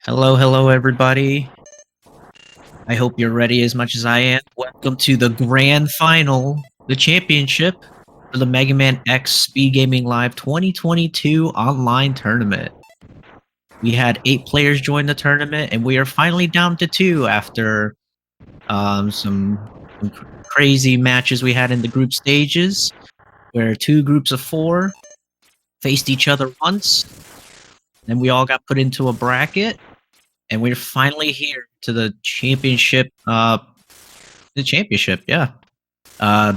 Hello, everybody. I hope you're ready as much as I am. Welcome to the grand final, the championship for the Mega Man X SpeedGaming Live 2022 online tournament. We had 8 players join the tournament, and we are finally down to 2 after some crazy matches we had in the group stages, where 2 groups of 4 faced each other once. Then we all got put into a bracket. And we're finally here to the championship, yeah.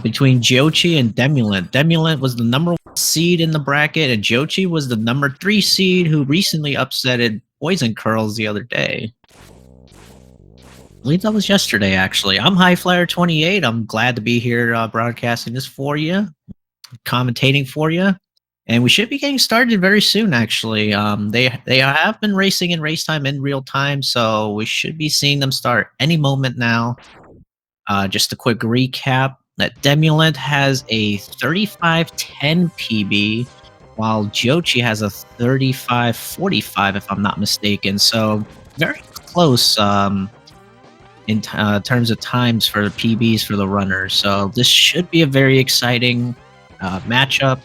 Between Giocci and Demulant. Demulant was the number 1 seed in the bracket, and Giocci was the number 3 seed who recently upsetted Poison Curls the other day. I believe that was yesterday, actually. I'm HighFlyer28. I'm glad to be here broadcasting this for you, commentating for you. And we should be getting started very soon, actually. They have been racing in race time in real time, so we should be seeing them start any moment now. Just a quick recap, that Demulant has a 3510 PB, while Giocci has a 3545, if I'm not mistaken. So very close in terms of times for the PBs for the runners. So this should be a very exciting matchup.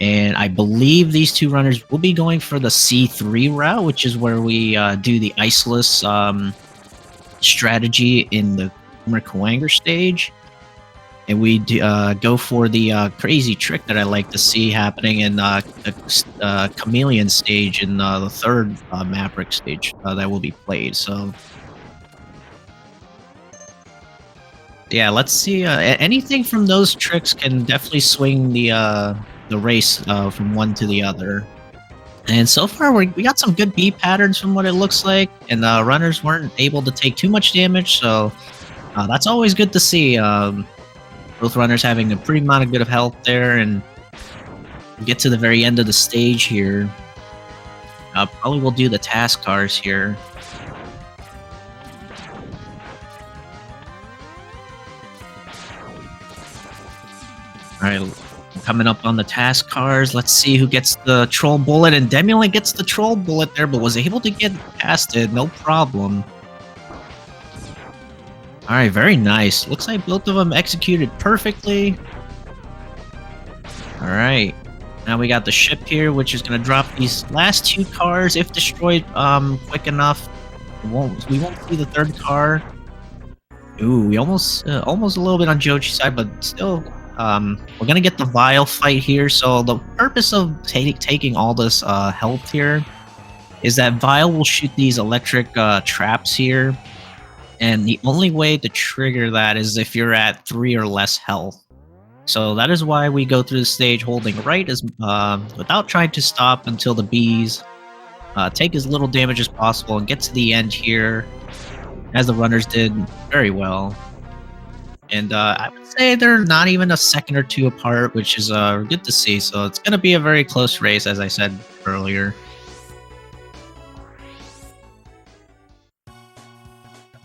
And I believe these 2 runners will be going for the C3 route, which is where we do the iceless strategy in the Kuwanger stage. And we go for the crazy trick that I like to see happening in the Chameleon stage in the 3rd Maverick stage that will be played. So, yeah, let's see. Anything from those tricks can definitely swing the race from one to the other. And so far we got some good B patterns from what it looks like, and the runners weren't able to take too much damage, so that's always good to see. Both runners having a pretty amount of good of health there, and get to the very end of the stage here. Probably we'll do the task cars here. Alright, coming up on the task cars. Let's see who gets the troll bullet, and Demulant gets the troll bullet there, but was able to get past it, no problem. Alright, very nice. Looks like both of them executed perfectly. Alright, now we got the ship here, which is going to drop these last 2 cars if destroyed quick enough. We won't see the 3rd car. Ooh, we almost a little bit on Giocci's side, but still. We're gonna get the Vial fight here, so the purpose of taking all this health here is that Vial will shoot these electric traps here, and the only way to trigger that is if you're at 3 or less health. So that is why we go through the stage holding right as without trying to stop until the bees take as little damage as possible and get to the end here, as the runners did very well. And I would say they're not even a second or 2 apart, which is good to see. So it's going to be a very close race, as I said earlier.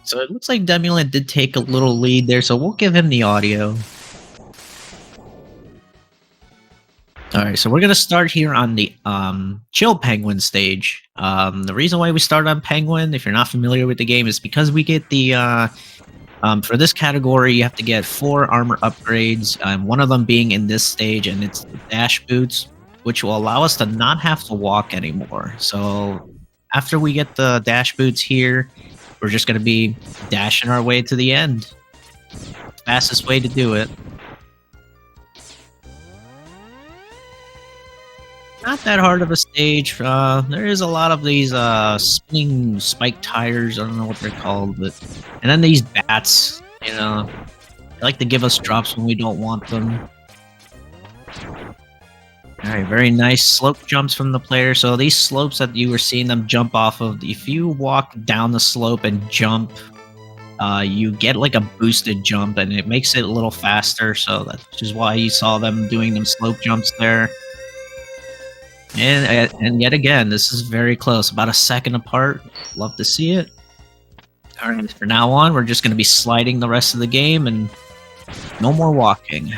So it looks like Demulant did take a little lead there, so we'll give him the audio. Alright, so we're going to start here on the Chill Penguin stage. The reason why we start on Penguin, if you're not familiar with the game, is because we get the... for this category, you have to get 4 armor upgrades, one of them being in this stage, and it's the dash boots, which will allow us to not have to walk anymore. So after we get the dash boots here, we're just going to be dashing our way to the end. Fastest way to do it. Not that hard of a stage. There is a lot of these spinning spike tires. I don't know what they're called, but and then these bats. You know, they like to give us drops when we don't want them. All right, very nice slope jumps from the player. So these slopes that you were seeing them jump off of, if you walk down the slope and jump, you get like a boosted jump, and it makes it a little faster. So that's just why you saw them doing them slope jumps there. And yet again, this is very close, about a second apart. Love to see it. All right, from now on, we're just going to be sliding the rest of the game, and no more walking.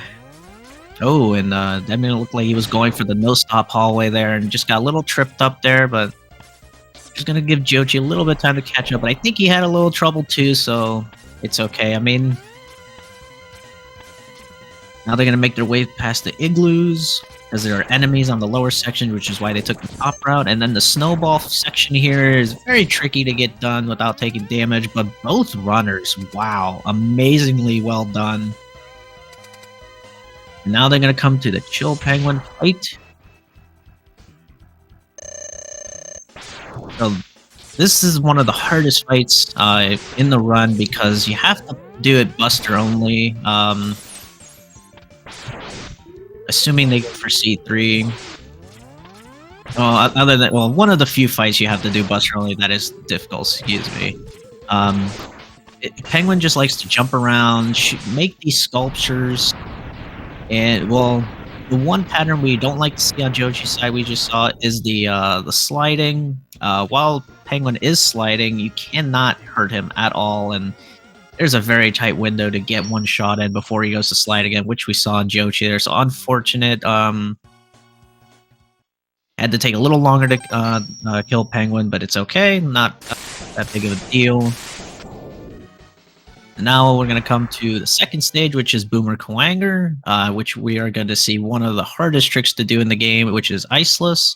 Oh, and Demulant looked like he was going for the no-stop hallway there, and just got a little tripped up there, but Just gonna give Giocci a little bit of time to catch up, but I think he had a little trouble too, so it's okay. I mean, now they're gonna make their way past the igloos, because there are enemies on the lower section, which is why they took the top route. And then the snowball section here is very tricky to get done without taking damage, but both runners, wow, amazingly well done. And now they're gonna come to the Chill Penguin fight. So this is one of the hardest fights in the run because you have to do it Buster only. Assuming they go for C3. Other than one of the few fights you have to do Buster only that is difficult. Excuse me. Penguin just likes to jump around, make these sculptures, and the one pattern we don't like to see on Giocci's side we just saw is the sliding. While Penguin is sliding, you cannot hurt him at all, and there's a very tight window to get one shot in before he goes to slide again, which we saw in Giocci there. So unfortunate. Had to take a little longer to kill Penguin, but it's okay. Not that big of a deal. And now we're going to come to the second stage, which is Boomer Coanger, which we are going to see one of the hardest tricks to do in the game, which is Iceless.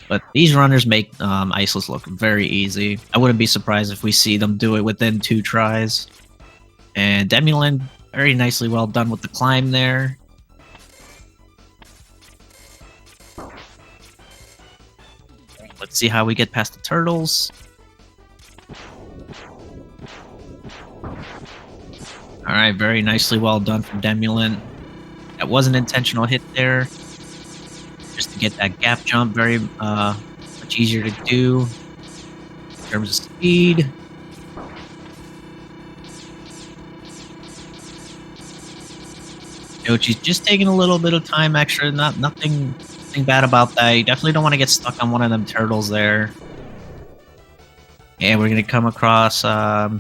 But these runners make Iceless look very easy. I wouldn't be surprised if we see them do it within 2 tries. And Demulant, very nicely well done with the climb there. Let's see how we get past the turtles. Alright, very nicely well done from Demulant. That was an intentional hit there. Just to get that gap jump, very much easier to do in terms of speed. Giocci's just taking a little bit of time extra, nothing bad about that. You definitely don't want to get stuck on one of them turtles there. And we're gonna come across the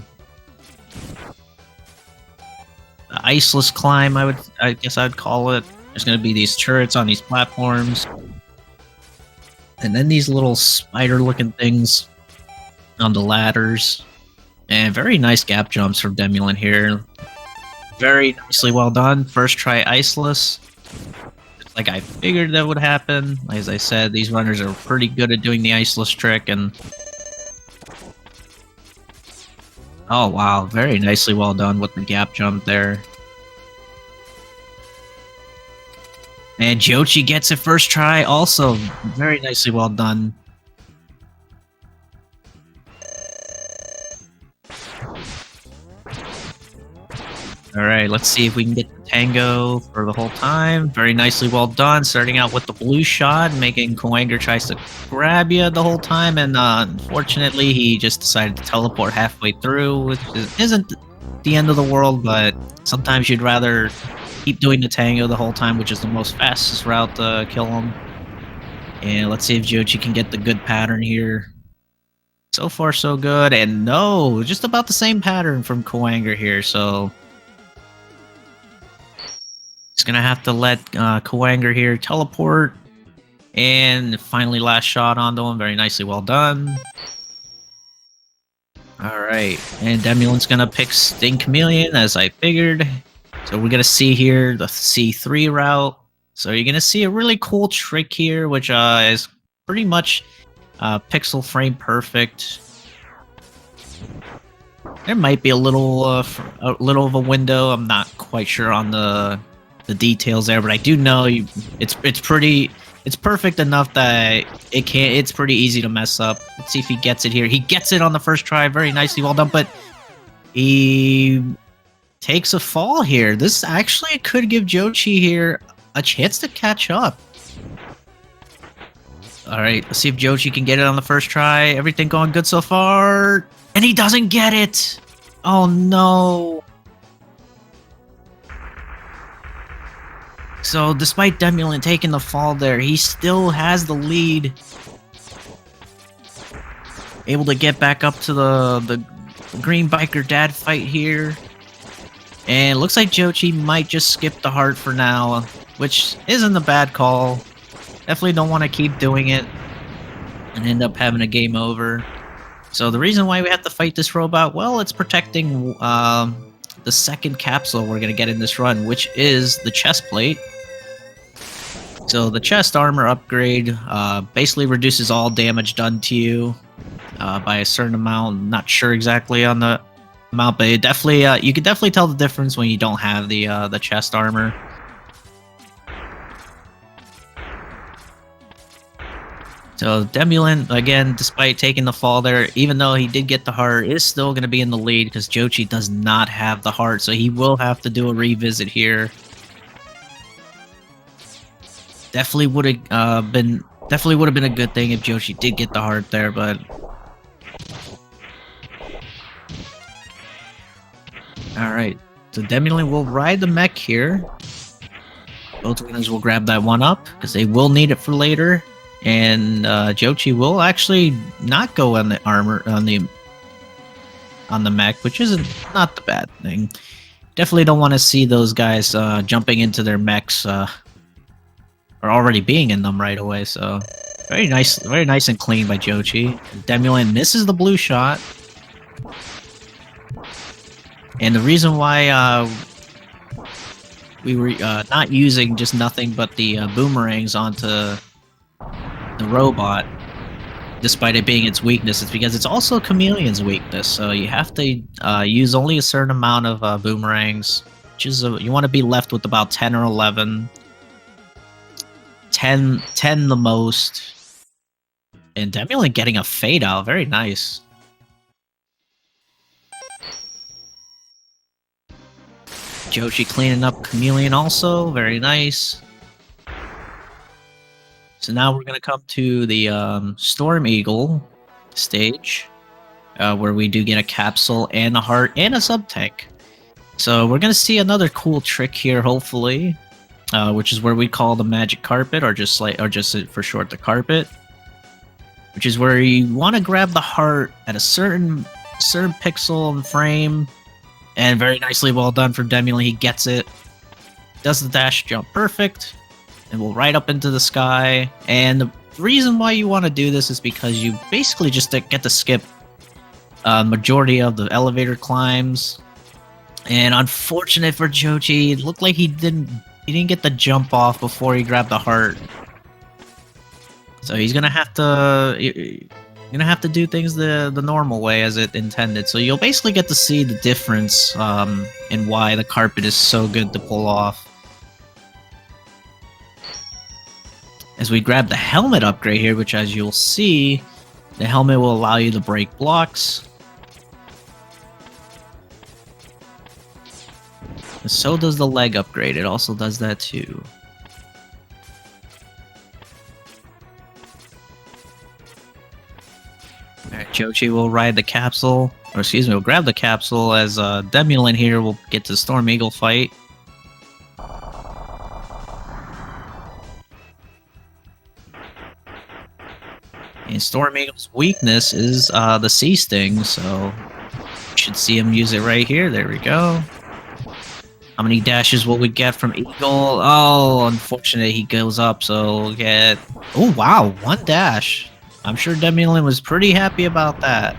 Iceless climb, I guess I'd call it. There's gonna be these turrets on these platforms. And then these little spider-looking things on the ladders. And very nice gap jumps from Demulant here. Very nicely well done. First try Iceless. Just like I figured that would happen. As I said, these runners are pretty good at doing the Iceless trick, and oh wow, very nicely well done with the gap jump there. And Giocci gets it first try, also very nicely well done. Alright, let's see if we can get the tango for the whole time. Very nicely well done, starting out with the blue shot, making Coanger tries to grab you the whole time, and unfortunately he just decided to teleport halfway through, which isn't the end of the world, but sometimes you'd rather keep doing the tango the whole time, which is the most fastest route to kill him. And let's see if Giocci can get the good pattern here. So far so good, and no, just about the same pattern from Coanger here, so he's gonna have to let Coanger here teleport. And finally last shot onto him, very nicely well done. Alright, and Demulant's gonna pick Sting Chameleon, as I figured. So we're gonna see here the C3 route. So you're gonna see a really cool trick here, which is pretty much pixel frame perfect. There might be a little of a window. I'm not quite sure on the details there, but I do know it's perfect enough that it's pretty easy to mess up. Let's see if he gets it here. He gets it on the first try, very nicely well done, but he takes a fall here. This actually could give Giocci here a chance to catch up. Alright, let's see if Giocci can get it on the first try. Everything going good so far. And he doesn't get it! Oh no! So despite Demulant taking the fall there, he still has the lead. Able to get back up to the green biker dad fight here. And it looks like Giocci might just skip the heart for now, which isn't a bad call. Definitely don't want to keep doing it and end up having a game over. So the reason why we have to fight this robot, well, it's protecting the second capsule we're going to get in this run, which is the chest plate. So the chest armor upgrade basically reduces all damage done to you by a certain amount. Not sure exactly on the amount, but it definitely you can definitely tell the difference when you don't have the chest armor. So Demulant, again, despite taking the fall there, even though he did get the heart, is still going to be in the lead because Giocci does not have the heart, so he will have to do a revisit here. Definitely would have been a good thing if Giocci did get the heart there, but all right. So Demulant will ride the mech here. Both winners will grab that one up because they will need it for later. And Giocci will actually not go on the armor on the mech, which isn't not the bad thing. Definitely don't want to see those guys jumping into their mechs or already being in them right away. So very nice and clean by Giocci. Demulant misses the blue shot, and the reason why we were not using just nothing but the boomerangs onto the robot, despite it being its weakness, it's because it's also Chameleon's weakness. So you have to use only a certain amount of boomerangs, which is you want to be left with about 10 or 11. 10 the most. And Demulant getting a fade out, very nice. Giocci cleaning up Chameleon also, very nice. So now we're going to come to the Storm Eagle stage, where we do get a capsule and a heart and a sub-tank. So we're going to see another cool trick here, hopefully, which is where we call the magic carpet, or just for short, the carpet, which is where you want to grab the heart at a certain pixel and frame, and very nicely well done from Demulant. He gets it, does the dash jump perfect, and we'll right up into the sky. And the reason why you want to do this is because you basically just get to skip majority of the elevator climbs. And unfortunate for Giocci, it looked like he didn't get the jump off before he grabbed the heart. So he's gonna have to do things the normal way as it intended. So you'll basically get to see the difference in why the carpet is so good to pull off. As we grab the helmet upgrade here, which, as you'll see, the helmet will allow you to break blocks. And so does the leg upgrade, it also does that too. Alright, Giocci will ride the capsule, or excuse me, we'll grab the capsule, as Demulant here will get to Storm Eagle fight. And Storm Eagle's weakness is the Sea Sting, so you should see him use it right here. There we go. How many dashes will we get from Eagle? Oh, unfortunately, he goes up, so we'll get... Oh, wow, 1 dash. I'm sure Demulant was pretty happy about that.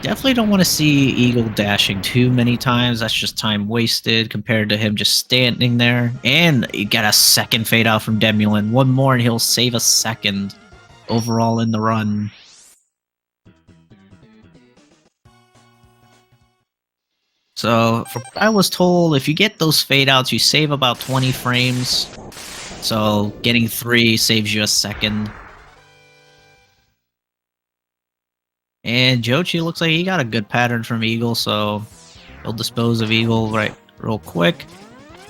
Definitely don't want to see Eagle dashing too many times. That's just time wasted compared to him just standing there. And you get a second fade out from Demulant. One more and he'll save a second overall in the run. So, from what I was told, if you get those fade outs, you save about 20 frames. So, getting 3 saves you a second. And Giocci looks like he got a good pattern from Eagle, so he'll dispose of Eagle real quick.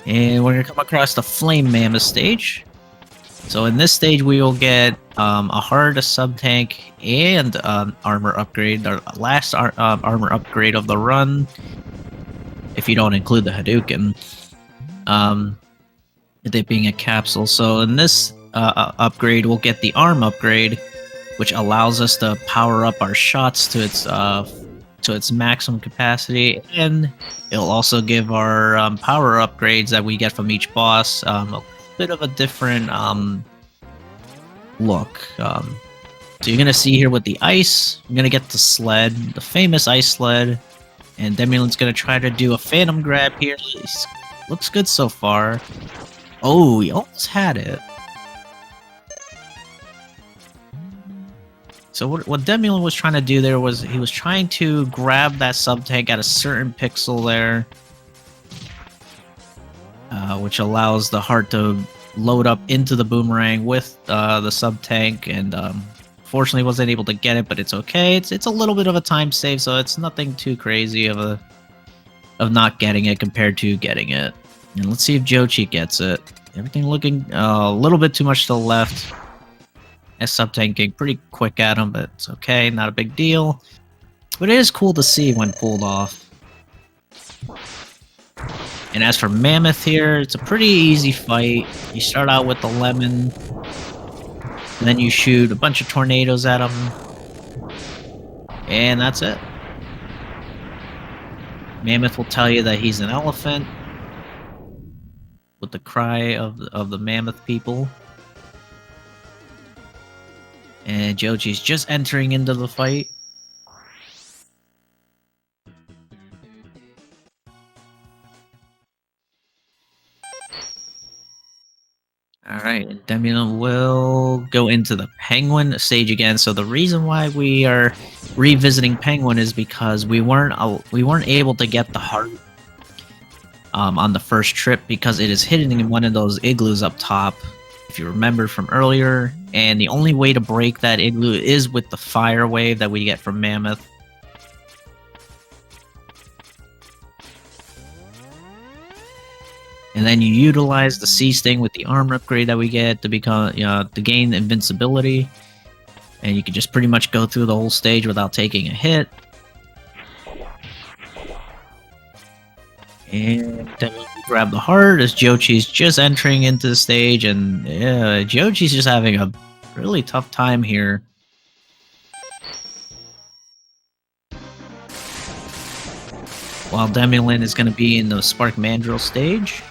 And we're going to come across the Flame Mammoth stage. So in this stage, we will get a heart, a sub-tank, and armor upgrade. Our last armor upgrade of the run, if you don't include the Hadouken. It being a capsule. So in this upgrade, we'll get the arm upgrade, which allows us to power up our shots to its maximum capacity, and it'll also give our power upgrades that we get from each boss a bit of a different look. So you're gonna see here with the ice, I'm gonna get the sled, the famous ice sled, and Demulant's gonna try to do a phantom grab here. Looks good so far. Oh, he almost had it. So what Demulant was trying to do there was he was trying to grab that sub-tank at a certain pixel there, which allows the heart to load up into the boomerang with the sub-tank, and fortunately wasn't able to get it, but it's okay. It's a little bit of a time save, so it's nothing too crazy of not getting it compared to getting it. And let's see if Giocci gets it. Everything looking a little bit too much to the left. Sub-tanking pretty quick at him, but it's okay, not a big deal. But it is cool to see when pulled off. And as for Mammoth here, it's a pretty easy fight. You start out with the lemon, and then you shoot a bunch of tornadoes at him, and that's it. Mammoth will tell you that he's an elephant, with the cry of the mammoth people. And Giocci's just entering into the fight. Alright, Demulant will go into the Penguin stage again. So the reason why we are revisiting Penguin is because we weren't able to get the heart on the first trip because it is hidden in one of those igloos up top, if you remember from earlier, and the only way to break that igloo is with the fire wave that we get from Mammoth. And then you utilize the Sea Sting with the armor upgrade that we get to become, to gain invincibility, and you can just pretty much go through the whole stage without taking a hit. And then we grab the heart as Giocci's just entering into the stage, and yeah, Giocci's just having a really tough time here. While Demulant is going to be in the Spark Mandrill stage.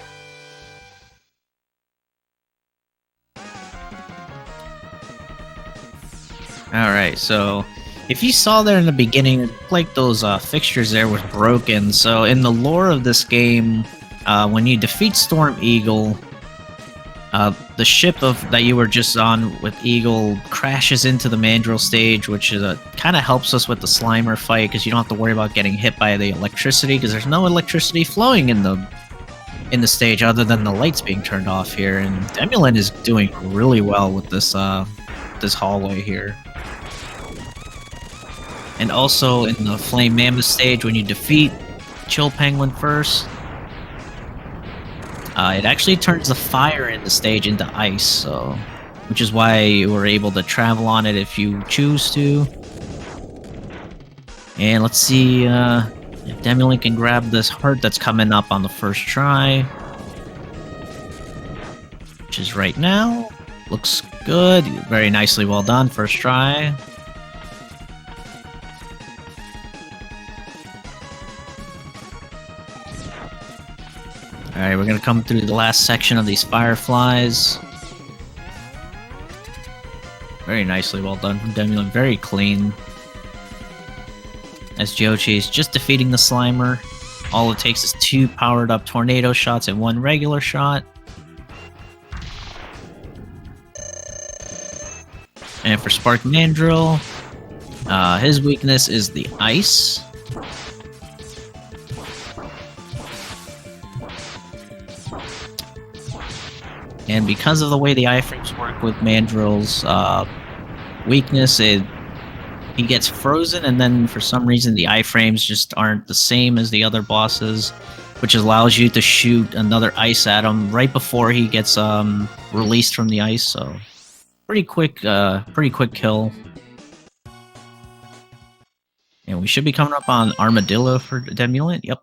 Alright, so if you saw there in the beginning, like those fixtures there were broken. So in the lore of this game, when you defeat Storm Eagle, the ship that you were just on with Eagle crashes into the Mandrill stage, which is kind of helps us with the Slimer fight because you don't have to worry about getting hit by the electricity because there's no electricity flowing in the stage other than the lights being turned off here. And Demulant is doing really well with this this hallway here. And also in the Flame Mammoth stage, when you defeat Chill Penguin first, it actually turns the fire in the stage into ice, so which is why you were able to travel on it if you choose to. And let's see if Demulant can grab this heart that's coming up on the first try, which is right now. Looks good, very nicely well done, first try. Alright, we're gonna come through the last section of these fireflies. Very nicely well done from Demulant, very clean. As Giocci is just defeating the Slimer. All it takes is 2 powered up tornado shots and 1 regular shot. And for Spark Mandrill, his weakness is the ice. And because of the way the iframes work with Mandrill's weakness, he gets frozen, and then for some reason the iframes just aren't the same as the other bosses, which allows you to shoot another ice at him right before he gets released from the ice. So pretty quick kill. And we should be coming up on Armadillo for Demulant. Yep.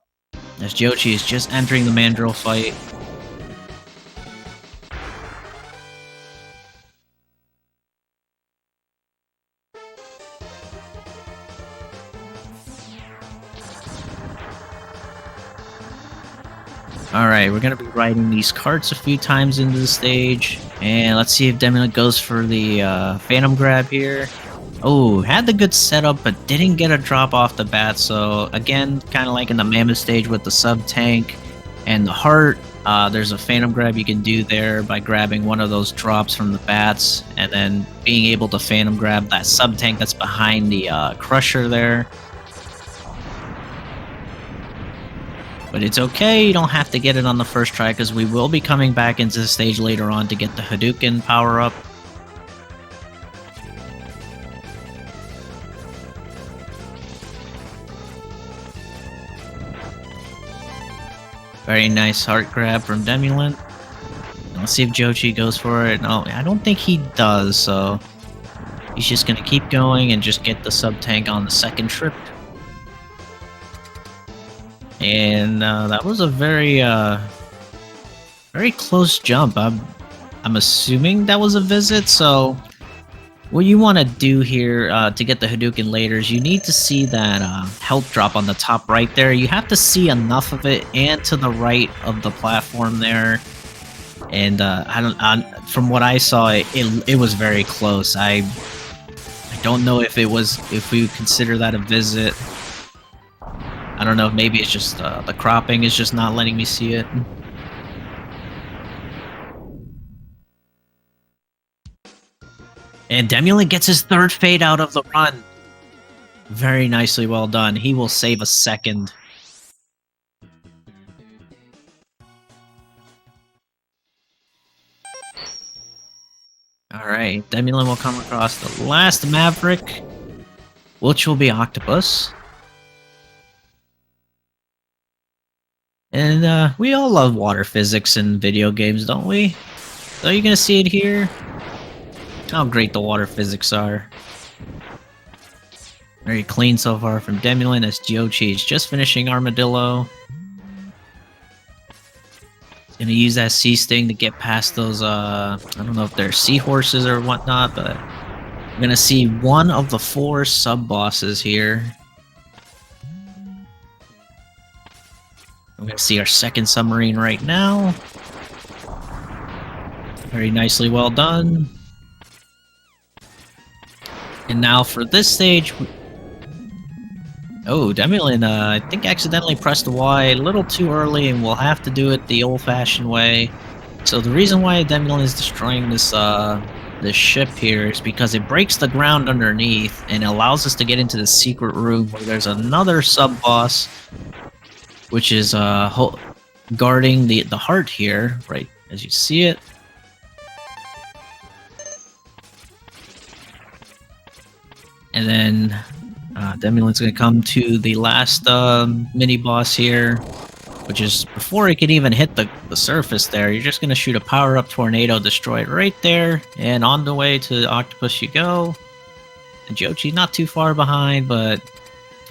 As Giocci is just entering the Mandrill fight. Alright, we're going to be riding these carts a few times into the stage, and let's see if Demulant goes for the Phantom Grab here. Oh, had the good setup, but didn't get a drop off the bat. So again, kind of like in the Mammoth stage with the sub tank and the heart, there's a phantom grab you can do there by grabbing one of those drops from the bats, and then being able to phantom grab that sub tank that's behind the crusher there. But it's okay, you don't have to get it on the first try, because we will be coming back into the stage later on to get the Hadouken power up. Very nice heart grab from Demulant. Let's see if Giocci goes for it. No, I don't think he does, so he's just gonna keep going and just get the sub-tank on the second trip. And that was a very close jump. I'm assuming that was a visit, so what you want to do here to get the Hadouken later is you need to see that health drop on the top right there. You have to see enough of it and to the right of the platform there. And from what I saw, it was very close. I don't know if we consider that a visit. I don't know if maybe it's just the cropping is just not letting me see it. And Demulant gets his third fade out of the run. Very nicely well done. He will save a second. Alright, Demulant will come across the last Maverick, which will be Octopus. And we all love water physics in video games, don't we? So you're gonna see it here. How great the water physics are. Very clean so far from Demulant, as Giocci is just finishing Armadillo. Gonna use that sea sting to get past those, I don't know if they're seahorses or whatnot, but I'm gonna see one of the 4 sub-bosses here. I'm gonna see our second submarine right now. Very nicely well done. And now for this stage... Oh, Demulant, I think accidentally pressed Y a little too early, and we'll have to do it the old-fashioned way. So the reason why Demulant is destroying this ship here is because it breaks the ground underneath and allows us to get into the secret room where there's another sub-boss, which is guarding the heart here, right as you see it. And then Demulant's going to come to the last mini-boss here, which is before it can even hit the surface there. You're just going to shoot a power-up tornado, destroy it right there, and on the way to Octopus you go. And Giocci not too far behind, but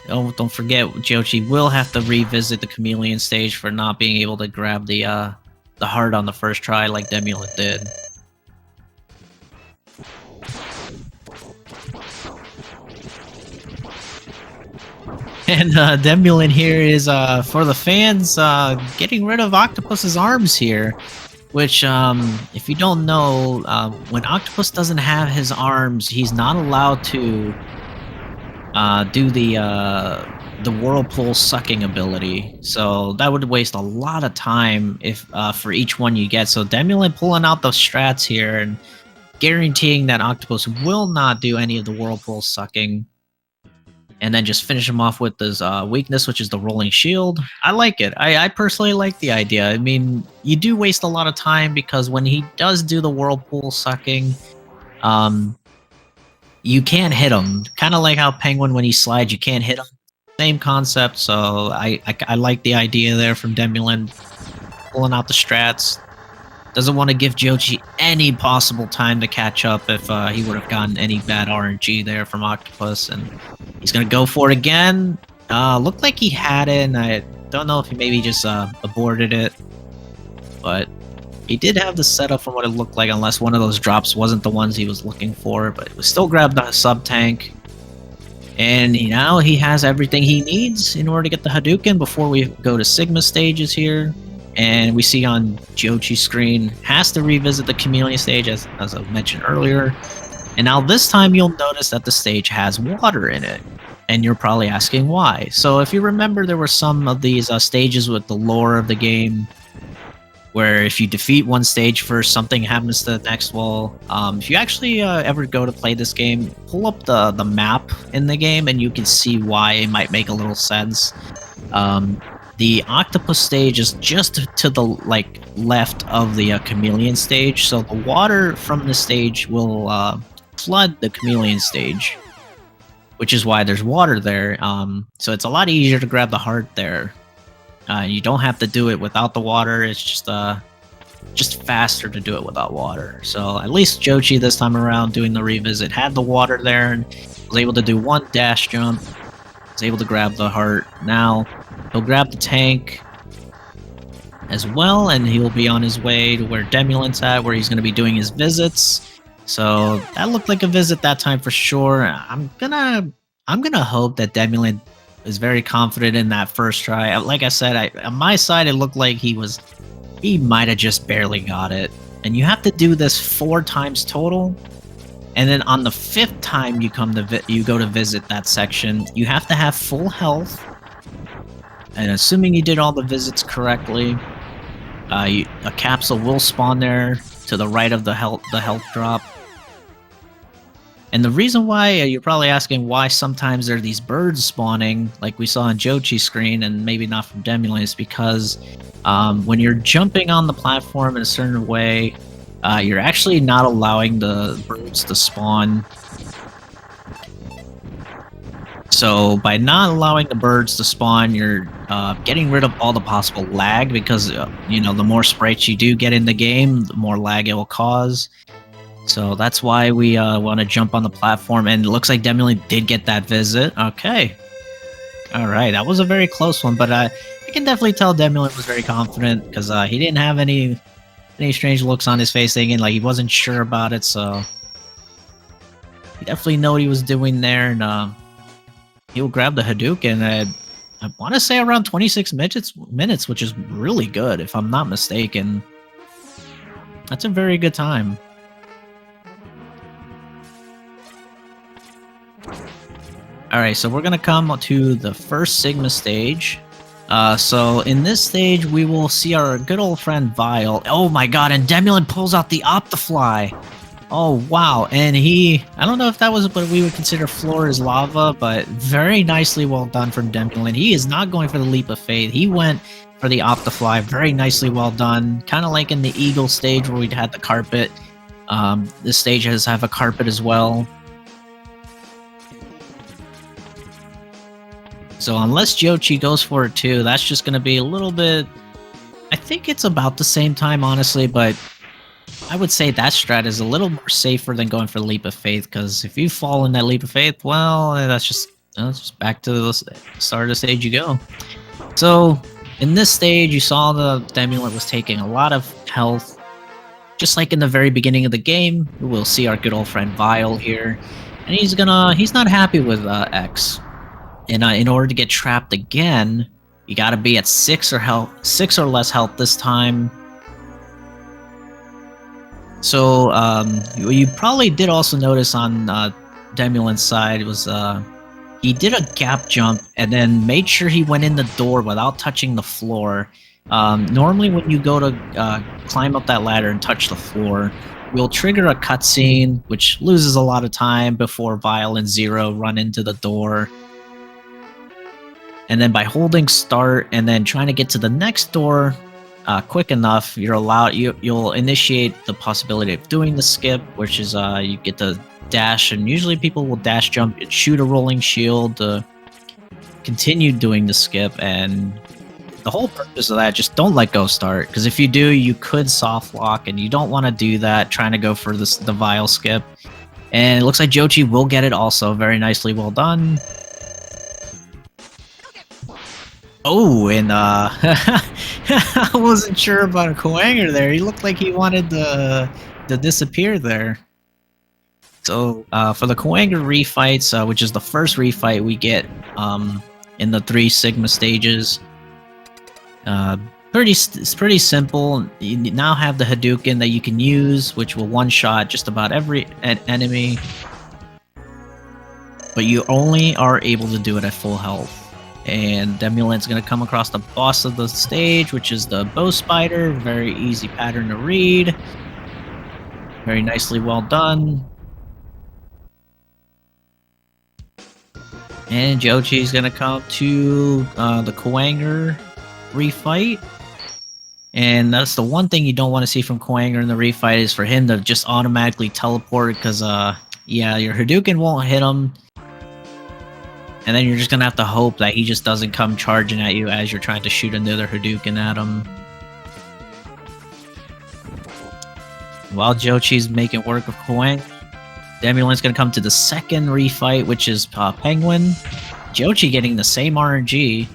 don't forget, Giocci will have to revisit the Chameleon stage for not being able to grab the heart on the first try like Demulant did. And Demulant here is, for the fans, getting rid of Octopus's arms here. Which, if you don't know, when Octopus doesn't have his arms, he's not allowed to do the whirlpool sucking ability. So that would waste a lot of time if for each one you get. So Demulant pulling out the strats here and guaranteeing that Octopus will not do any of the whirlpool sucking. And then just finish him off with his weakness, which is the rolling shield. I like it. I personally like the idea. I mean, you do waste a lot of time because when he does do the whirlpool sucking, you can't hit him. Kind of like how Penguin, when he slides, you can't hit him. Same concept, so I like the idea there from Demulant. Pulling out the strats. Doesn't want to give Giocci any possible time to catch up if he would have gotten any bad RNG there from Octopus. And he's going to go for it again. Looked like he had it, and I don't know if he maybe just aborted it. But he did have the setup from what it looked like, unless one of those drops wasn't the ones he was looking for. But we still grabbed the sub-tank. And now he has everything he needs in order to get the Hadouken before we go to Sigma stages here. And we see on Giocci's screen, has to revisit the Chameleon stage, as I mentioned earlier. And now this time you'll notice that the stage has water in it. And you're probably asking why. So if you remember, there were some of these stages with the lore of the game where if you defeat one stage first, something happens to the next. Well, if you actually ever go to play this game, pull up the map in the game and you can see why it might make a little sense. The octopus stage is just to the left of the chameleon stage, so the water from the stage will flood the chameleon stage, which is why there's water there. So it's a lot easier to grab the heart there. You don't have to do it without the water. It's just faster to do it without water. So at least Giocci this time around doing the revisit had the water there and was able to do one dash jump. Was able to grab the heart. Now he'll grab the tank as well, and he'll be on his way to where Demulant's at, where he's going to be doing his visits. So that looked like a visit that time for sure. I'm gonna hope that Demulant is very confident in that first try. Like I said, on my side, it looked like he might have just barely got it. And you have to do this 4 times total. And then on the 5th time you go to visit that section, you have to have full health. And assuming you did all the visits correctly, a capsule will spawn there to the right of the health drop. And the reason why, you're probably asking why sometimes there are these birds spawning, like we saw on Giocci's screen, and maybe not from Demulant, is because when you're jumping on the platform in a certain way, you're actually not allowing the birds to spawn. So by not allowing the birds to spawn, you're getting rid of all the possible lag, because the more sprites you do get in the game, the more lag it will cause. So that's why we want to jump on the platform, and it looks like Demulant did get that visit. Okay. Alright, that was a very close one, but I can definitely tell Demulant was very confident, because he didn't have any strange looks on his face, thinking like he wasn't sure about it, so he definitely knew what he was doing there, and he'll grab the Hadouken at, I want to say, around 26 minutes, which is really good, if I'm not mistaken. That's a very good time. Alright, so we're going to come to the first Sigma stage. So in this stage, we will see our good old friend Vile. Oh my god, and Demulant pulls out the Optifly! Oh wow, and I don't know if that was what we would consider floor is lava, but very nicely well done from Demulant. He is not going for the Leap of Faith. He went for the Optifly. Very nicely well done. Kind of like in the Eagle stage where we'd had the carpet. This stage has a carpet as well. So unless Giocci goes for it too, that's just going to be a little bit... I think it's about the same time, honestly, but I would say that strat is a little more safer than going for the Leap of Faith, because if you fall in that Leap of Faith, well, that's just back to the start of the stage you go. So in this stage, you saw the Demulant was taking a lot of health. Just like in the very beginning of the game, we'll see our good old friend Vile here, and he's not happy with X. And in order to get trapped again, you gotta be at 6 or less health this time. So you probably did also notice on Demulant's side was he did a gap jump and then made sure he went in the door without touching the floor. Normally when you go to climb up that ladder and touch the floor, you'll trigger a cutscene, which loses a lot of time before Vile and Zero run into the door. And then by holding start and then trying to get to the next door quick enough, you'll initiate the possibility of doing the skip, which is you get to dash, and usually people will dash jump and shoot a rolling shield to continue doing the skip. And the whole purpose of that, just don't let go start, because if you do, you could soft lock, and you don't want to do that trying to go for the Vile skip. And it looks like Giocci will get it also. Very nicely well done. Oh, and I wasn't sure about a Koanger there. He looked like he wanted to disappear there. So for the Koanger refights, which is the first refight we get in the 3 Sigma stages, It's pretty simple. You now have the Hadouken that you can use, which will one-shot just about every enemy. But you only are able to do it at full health. And Demulant's going to come across the boss of the stage, which is the bow spider. Very easy pattern to read. Very nicely well done. And Giocchi's going to come to the Kwanger refight. And that's the one thing you don't want to see from Kwanger in the refight is for him to just automatically teleport because, yeah, your Hadouken won't hit him. And then you're just going to have to hope that he just doesn't come charging at you as you're trying to shoot another Hadouken at him. While Giocchi's making work of Kwanger, Demulant's going to come to the second refight, which is Penguin. Giocchi getting the same RNG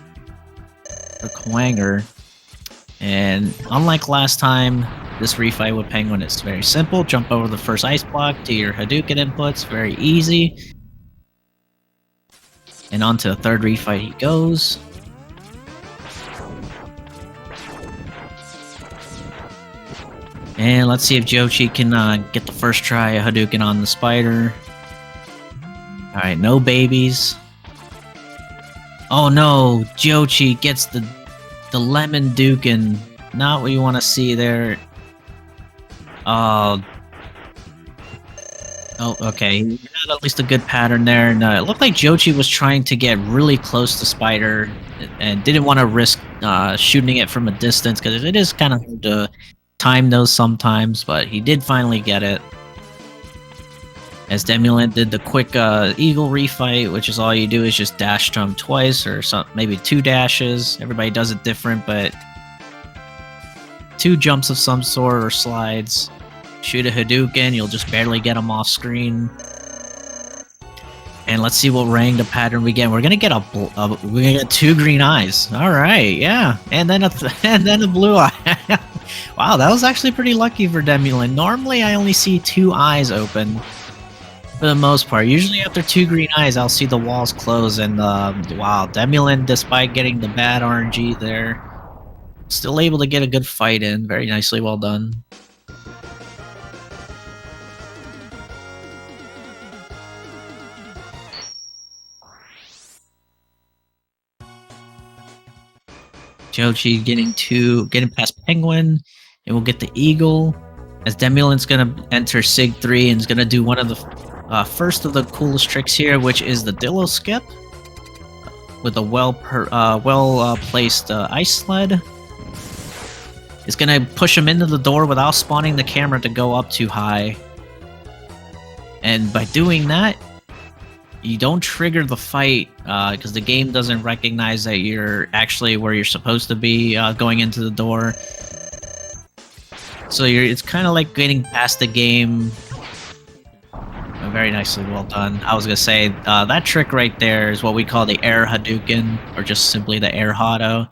for Kwanger. And unlike last time, this refight with Penguin is very simple. Jump over the first ice block to your Hadouken inputs. Very easy. And on to the third refight he goes. And let's see if Giocchi can get the first try a Hadouken on the spider. Alright, no babies. Oh no, Giocchi gets the lemon Duken. Not what you want to see there. Oh, okay. He had at least a good pattern there. And it looked like Giocchi was trying to get really close to Spider and didn't want to risk shooting it from a distance because it is kind of hard to time those sometimes, but he did finally get it. As Demulant did the quick eagle refight, which is all you do is just dash jump twice or maybe 2 dashes. Everybody does it different, but 2 jumps of some sort or slides. Shoot a Hadouken, you'll just barely get him off screen. And let's see what rang the pattern we get. We're gonna get we're gonna get 2 green eyes. All right, yeah, and then a blue eye. Wow, that was actually pretty lucky for Demulant. Normally, I only see 2 eyes open. For the most part, usually after 2 green eyes, I'll see the walls close, and wow, Demulant, despite getting the bad RNG there, still able to get a good fight in. Very nicely well done. Giocchi getting past Penguin, and we'll get the Eagle. As Demulant's gonna enter Sig 3 and is gonna do one of the first of the coolest tricks here, which is the Dillo Skip with a well-placed ice sled. It's gonna push him into the door without spawning the camera to go up too high. And by doing that, you don't trigger the fight because the game doesn't recognize that you're actually where you're supposed to be going into the door. So it's kind of like getting past the game. Very nicely well done. I was gonna say that trick right there is what we call the air Hadouken, or just simply the air Hado.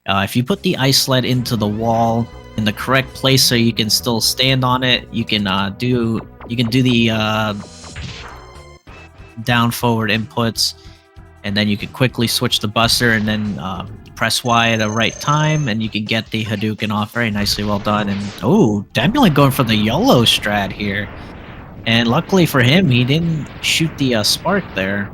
If you put the ice sled into the wall in the correct place so you can still stand on it, you can do the down forward inputs, and then you can quickly switch the buster and then press Y at the right time, and you can get the Hadouken off. Very nicely well done. And oh, Demulant going for the YOLO strat here. And luckily for him, he didn't shoot the spark there.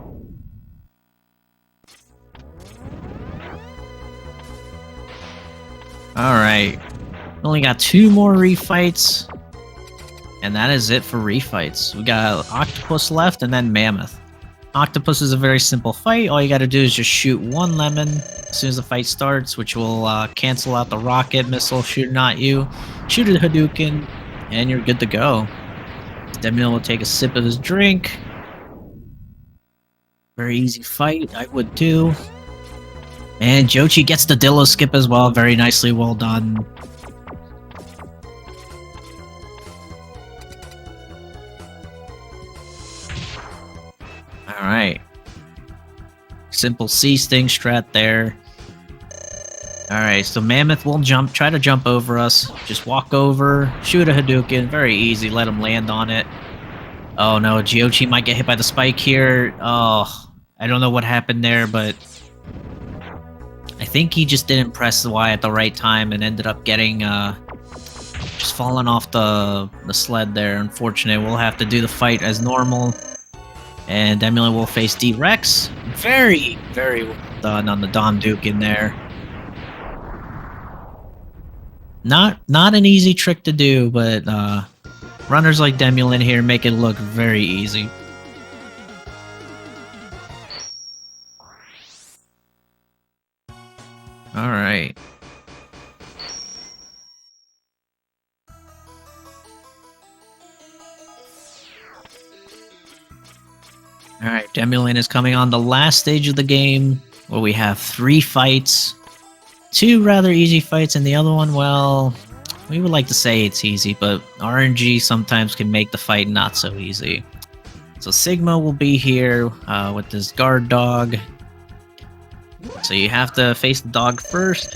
Alright. Only got 2 more refights. And that is it for refights. We got Octopus left and then Mammoth. Octopus is a very simple fight. All you gotta do is just shoot 1 lemon as soon as the fight starts, which will cancel out the rocket missile shooting at you. Shoot a Hadouken, and you're good to go. Demulant will take a sip of his drink. Very easy fight, I would too. And Giocchi gets the Dillo skip as well. Very nicely well done. Alright. Simple C-Sting strat there. Alright, so Mammoth will try to jump over us. Just walk over, shoot a Hadouken, very easy, let him land on it. Oh no, Giocchi might get hit by the spike here. Oh, I don't know what happened there, but I think he just didn't press the Y at the right time and ended up getting just falling off the sled there. Unfortunate. We'll have to do the fight as normal. And Demulant will face D-Rex. Very, very well done on the Dom Duke in there. Not an easy trick to do, but runners like Demulant here make it look very easy. All right. All right, Demulant is coming on the last stage of the game, where we have 3 fights. 2 rather easy fights, and the other one, well, we would like to say it's easy, but RNG sometimes can make the fight not so easy. So Sigma will be here with this guard dog. So you have to face the dog first,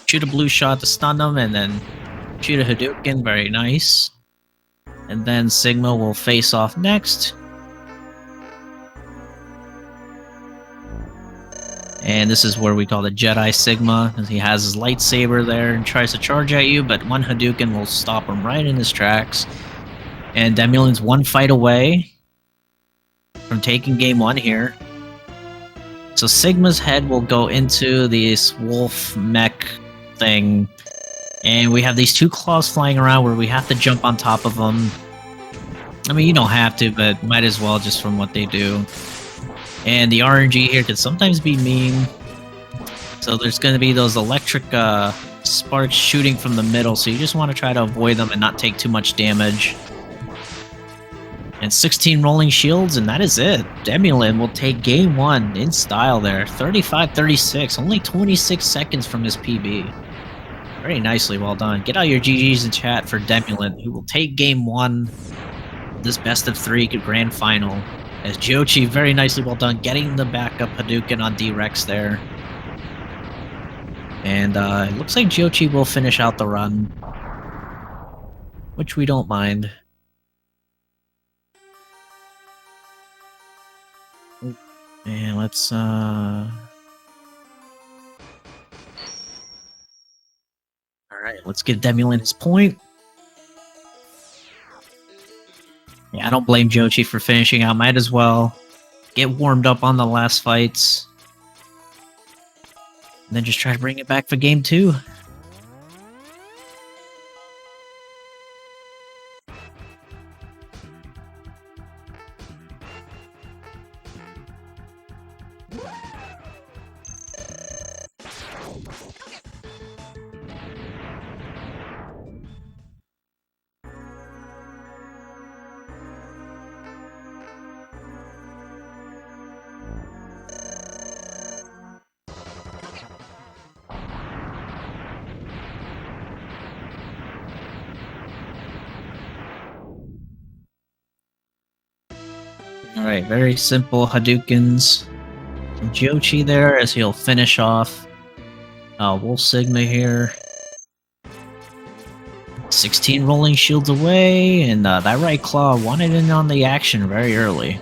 shoot a blue shot to stun them, and then shoot a Hadouken. Very nice. And then Sigma will face off next. And this is where we call the Jedi Sigma. He has his lightsaber there and tries to charge at you, but one Hadouken will stop him right in his tracks. And Demulant's 1 fight away from taking game 1 here. So Sigma's head will go into this wolf mech thing. And we have these 2 claws flying around where we have to jump on top of them. I mean, you don't have to, but might as well just from what they do. And the RNG here can sometimes be mean. So there's going to be those electric sparks shooting from the middle, so you just want to try to avoid them and not take too much damage. And 16 rolling shields, and that is it. Demulant will take game 1 in style there. 35-36, only 26 seconds from his PB. Very nicely well done. Get out your GGs in chat for Demulant, who will take game 1 this best of 3 grand final. As Giocci, very nicely well done, getting the backup Hadouken on D-Rex there. And it looks like Giocci will finish out the run, which we don't mind. And let's Alright, let's give Demulant his point. Yeah, I don't blame Giocci for finishing out. Might as well get warmed up on the last fights. And then just try to bring it back for game 2. Alright, very simple Hadoukens from Giocci there as he'll finish off Wolf Sigma here. 16 rolling shields away, and that right claw wanted in on the action very early.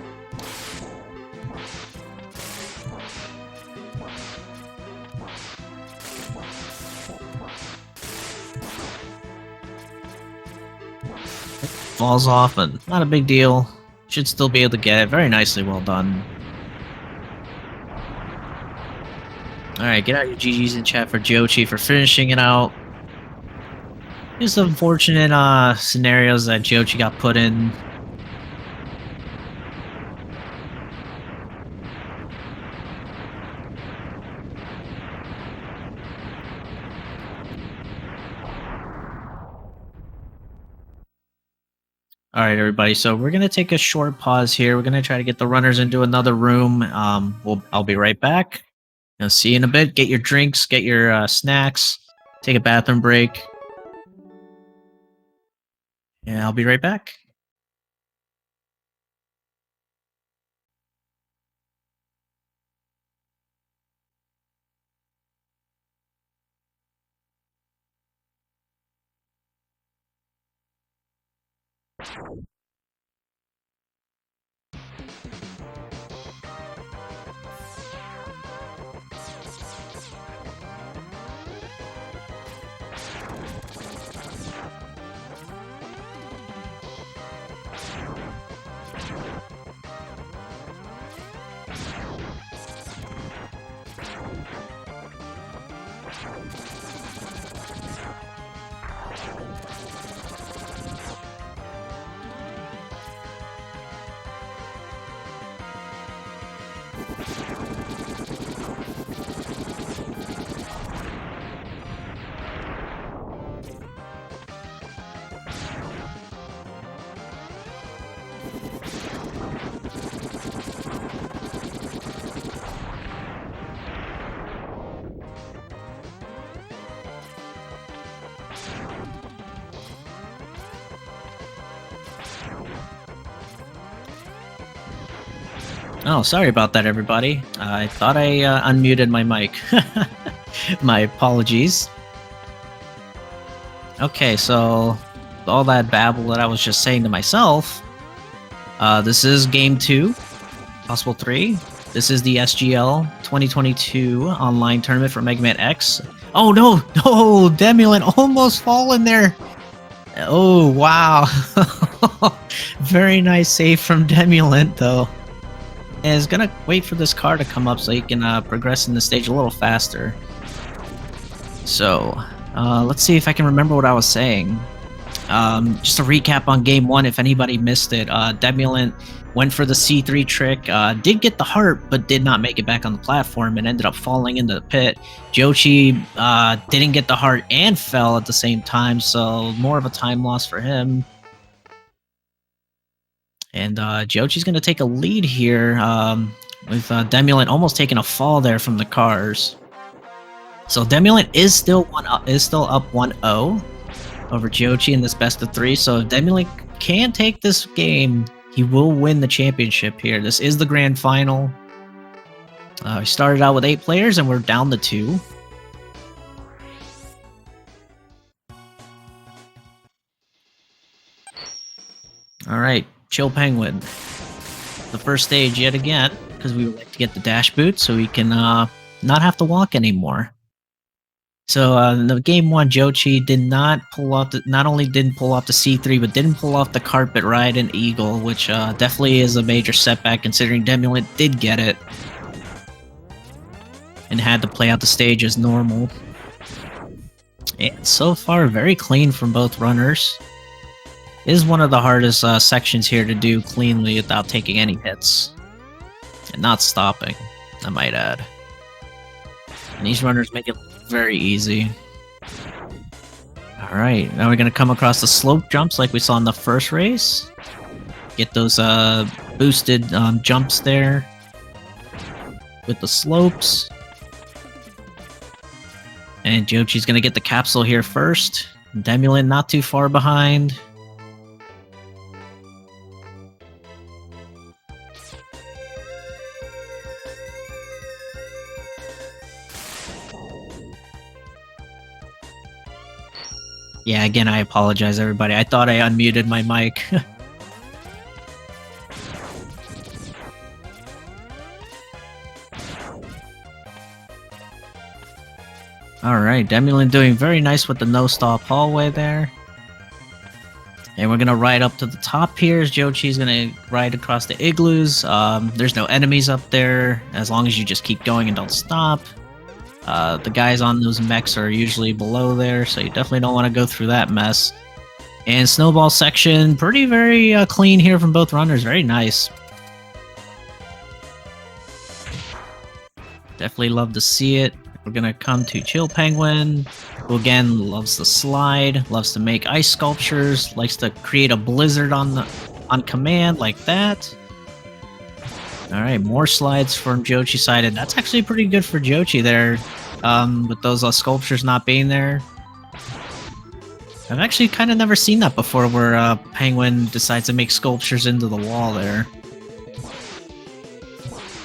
Falls off, but not a big deal. Should still be able to get it. Very nicely well done. Alright, get out your GGs in chat for Giocci for finishing it out. Just unfortunate scenarios that Giocci got put in. Alright, everybody, so we're going to take a short pause here. We're going to try to get the runners into another room. I'll be right back. I'll see you in a bit. Get your drinks, get your snacks, take a bathroom break. And I'll be right back. Oh, sorry about that, everybody. I thought I unmuted my mic. My apologies. Okay, so all that babble that I was just saying to myself, this is Game 2, Possible 3. This is the SGL 2022 online tournament for Mega Man X. Oh no, no, Demulant almost fallen there. Oh, wow. Very nice save from Demulant, though. And is gonna wait for this car to come up so he can progress in the stage a little faster. So, let's see if I can remember what I was saying. Just a recap on Game 1, if anybody missed it. Demulant went for the C3 trick, did get the heart, but did not make it back on the platform and ended up falling into the pit. Giocci didn't get the heart and fell at the same time, so more of a time loss for him. And Giocci's going to take a lead here with Demulant almost taking a fall there from the cars. So Demulant is still up 1-0 over Giocci in this best of 3. So if Demulant can take this game, he will win the championship here. This is the grand final. We started out with 8 players and we're down to 2. All right. Chill Penguin. The first stage yet again, because we would like to get the dash boot so we can not have to walk anymore. So in the Game 1, Giocci did not pull off not only didn't pull off the C3, but didn't pull off the carpet ride and Eagle, which definitely is a major setback considering Demulant did get it and had to play out the stage as normal. And so far, very clean from both runners. Is one of the hardest sections here to do cleanly without taking any hits. And not stopping, I might add. And these runners make it very easy. Alright, now we're going to come across the slope jumps like we saw in the first race. Get those boosted jumps there with the slopes. And Giocci's going to get the capsule here first. Demulant not too far behind. Yeah, again, I apologize, everybody. I thought I unmuted my mic. Alright, Demulant doing very nice with the no-stop hallway there. And we're going to ride up to the top here. Giocci's going to ride across the igloos. There's no enemies up there, as long as you just keep going and don't stop. The guys on those mechs are usually below there, so you definitely don't want to go through that mess. And snowball section, very clean here from both runners. Very nice. Definitely love to see it. We're going to come to Chill Penguin, who again loves to slide, loves to make ice sculptures, likes to create a blizzard on command like that. Alright, more slides from Giocci side, and that's actually pretty good for Giocci there, with those sculptures not being there. I've actually kind of never seen that before, where Penguin decides to make sculptures into the wall there.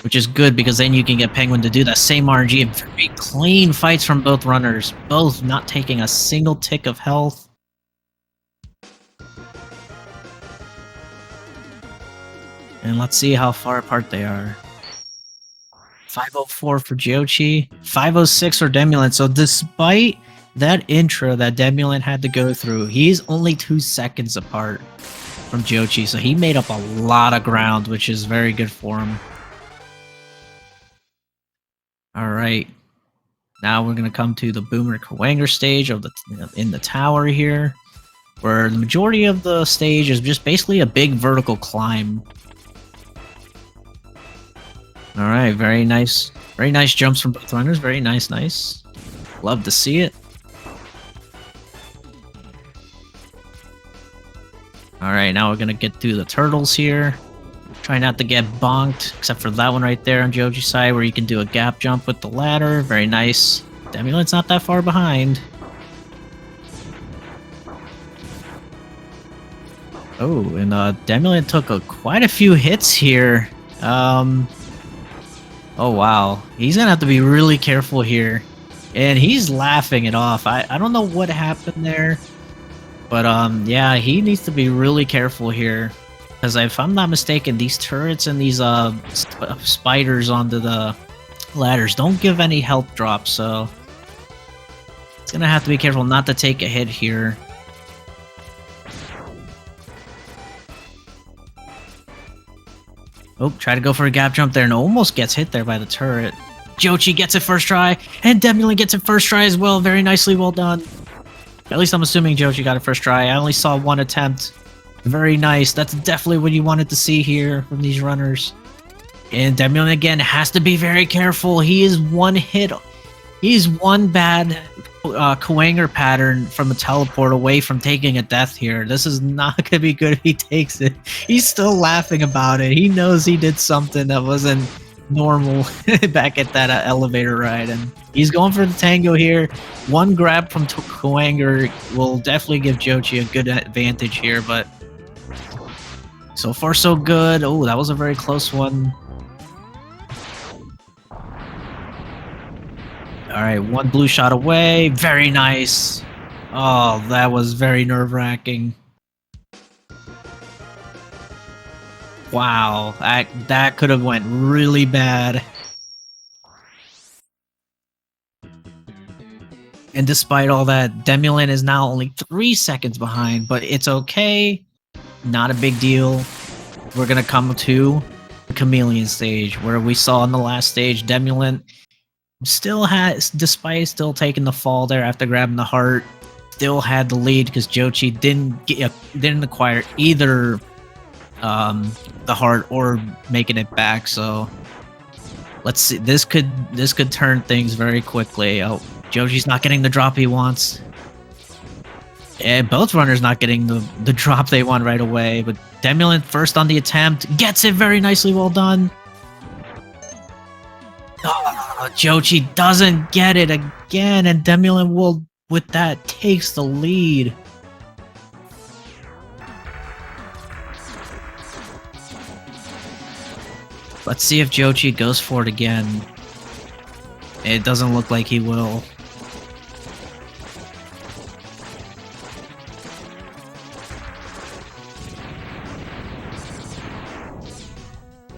Which is good, because then you can get Penguin to do that same RNG and very clean fights from both runners, both not taking a single tick of health. And let's see how far apart they are. 504 for Giocci, 506 for Demulant. So despite that intro that Demulant had to go through, he's only 2 seconds apart from Giocci. So he made up a lot of ground, which is very good for him. All right. Now we're gonna come to the Boomer Kawanger stage of in the tower here, where the majority of the stage is just basically a big vertical climb. All right, very nice jumps from both runners. Very nice. Love to see it. All right, now we're gonna get through the turtles here. Try not to get bonked, except for that one right there on Giocci's side, where you can do a gap jump with the ladder. Very nice. Demulant's not that far behind. Oh, and Demulant took quite a few hits here. Oh wow, he's gonna have to be really careful here, and he's laughing it off. I don't know what happened there, but yeah, he needs to be really careful here, because if I'm not mistaken, these turrets and these spiders onto the ladders don't give any health drops, so it's gonna have to be careful not to take a hit here. Oh, try to go for a gap jump there and almost gets hit there by the turret. Giocci gets it first try, and Demulant gets it first try as well. Very nicely, well done. At least I'm assuming Giocci got it first try. I only saw one attempt. Very nice. That's definitely what you wanted to see here from these runners. And Demulant again has to be very careful. He is one hit. He's one bad Kawanger pattern from a teleport away from taking a death here. This is not going to be good if he takes it. He's still laughing about it. He knows he did something that wasn't normal back at that elevator ride, and he's going for the tango here. One grab from Kawanger will definitely give Giocci a good advantage here, but so far so good. Oh, that was a very close one. All right, one blue shot away. Very nice. Oh, that was very nerve-wracking. Wow, that could have went really bad. And despite all that, Demulant is now only 3 seconds behind, but it's okay. Not a big deal. We're gonna come to the Chameleon stage, where we saw in the last stage, Demulant still has, despite still taking the fall there after grabbing the heart, still had the lead because Giocci didn't acquire either the heart or making it back. So let's see. This could turn things very quickly. Oh, Giocci's not getting the drop he wants. And both runners not getting the drop they want right away. But Demulant first on the attempt, gets it very nicely. Well done. Oh, Giocci doesn't get it again, and Demulant will, with that, takes the lead. Let's see if Giocci goes for it again. It doesn't look like he will.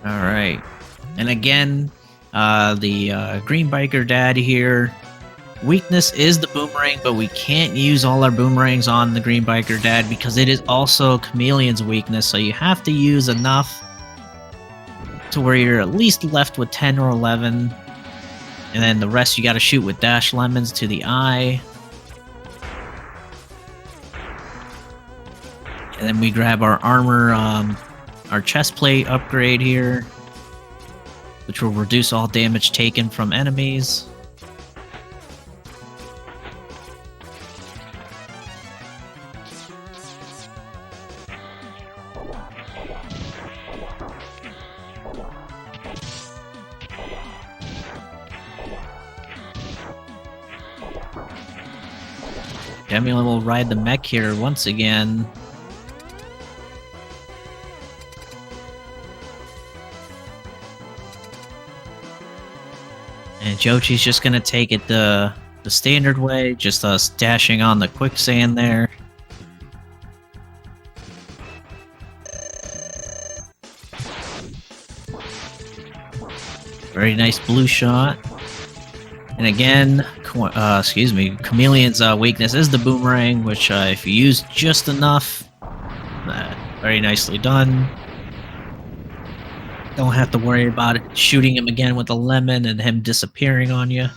Alright. And again, the green biker dad here. Weakness is the boomerang, but we can't use all our boomerangs on the green biker dad because it is also Chameleon's weakness, so you have to use enough to where you're at least left with 10 or 11. And then the rest you gotta shoot with dash lemons to the eye. And then we grab our armor, our chest plate upgrade here, which will reduce all damage taken from enemies. Demulant will ride the mech here once again. And Giocci's just gonna take it the standard way, just dashing on the quicksand there. Very nice blue shot. And again, Chameleon's weakness is the boomerang, which if you use just enough, very nicely done. Don't have to worry about it shooting him again with a lemon and him disappearing on you.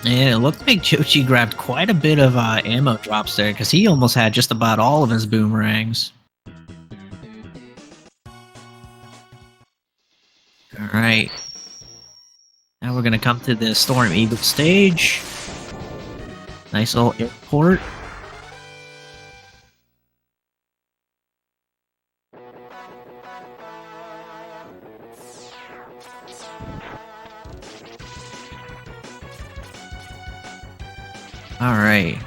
And it looked like Giocci grabbed quite a bit of ammo drops there, because he almost had just about all of his boomerangs. Alright. Now we're gonna come to the Storm Eagle stage. Nice little airport. Alright.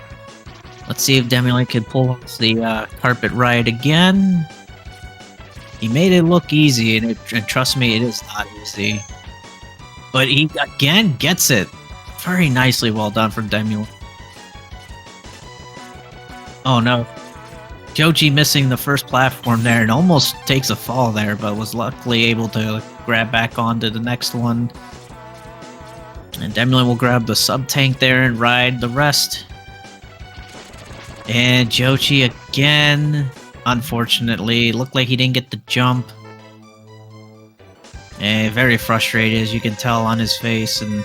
Let's see if Demulant can pull off the carpet ride again. He made it look easy, and trust me, it is not easy. But he, again, gets it. Very nicely well done from Demulant. Oh no. Giocci missing the first platform there and almost takes a fall there, but was luckily able to grab back onto the next one. And Demulant will grab the sub-tank there and ride the rest. And Giocci again, unfortunately, looked like he didn't get the jump. And very frustrated, as you can tell on his face, and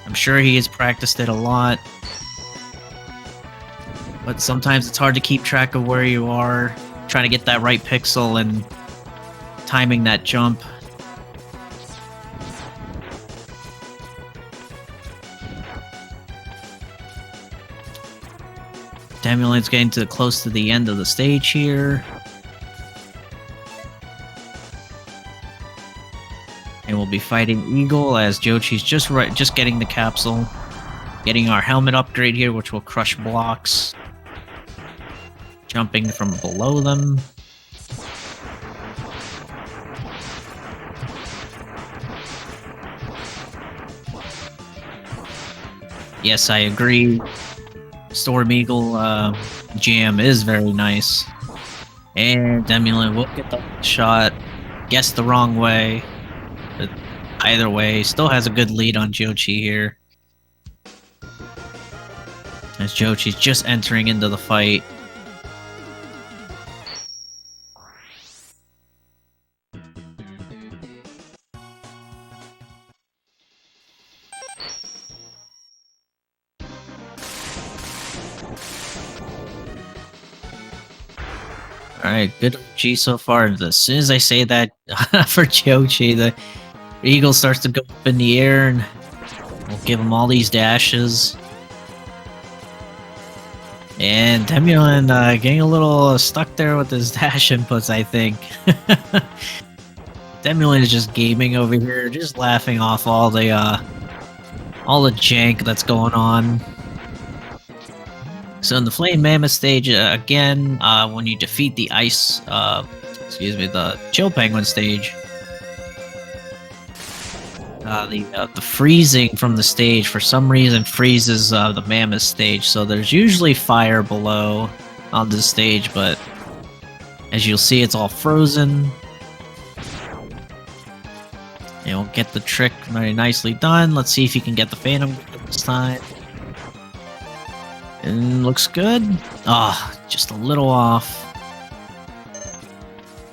I'm sure he has practiced it a lot. But sometimes it's hard to keep track of where you are, trying to get that right pixel and timing that jump. Demulant's getting close to the end of the stage here. And we'll be fighting Eagle as Giocci's just getting the capsule. Getting our helmet upgrade here, which will crush blocks. Jumping from below them. Yes, I agree. Storm Eagle jam is very nice. And Demulant will get the shot. Guessed the wrong way. But either way, still has a good lead on Giocci here. As Giocci's just entering into the fight. Alright, good G so far. As soon as I say that for Giocci, the Eagle starts to go up in the air, and we'll give him all these dashes. And Demulant getting a little stuck there with his dash inputs, I think. Demulant is just gaming over here, just laughing off all the jank that's going on. So in the Flame Mammoth stage, again, when you defeat the the Chill Penguin stage, the freezing from the stage for some reason freezes the Mammoth stage. So there's usually fire below on this stage, but as you'll see, it's all frozen. And we'll get the trick very nicely done. Let's see if you can get the Phantom this time. And looks good. Ah, just a little off.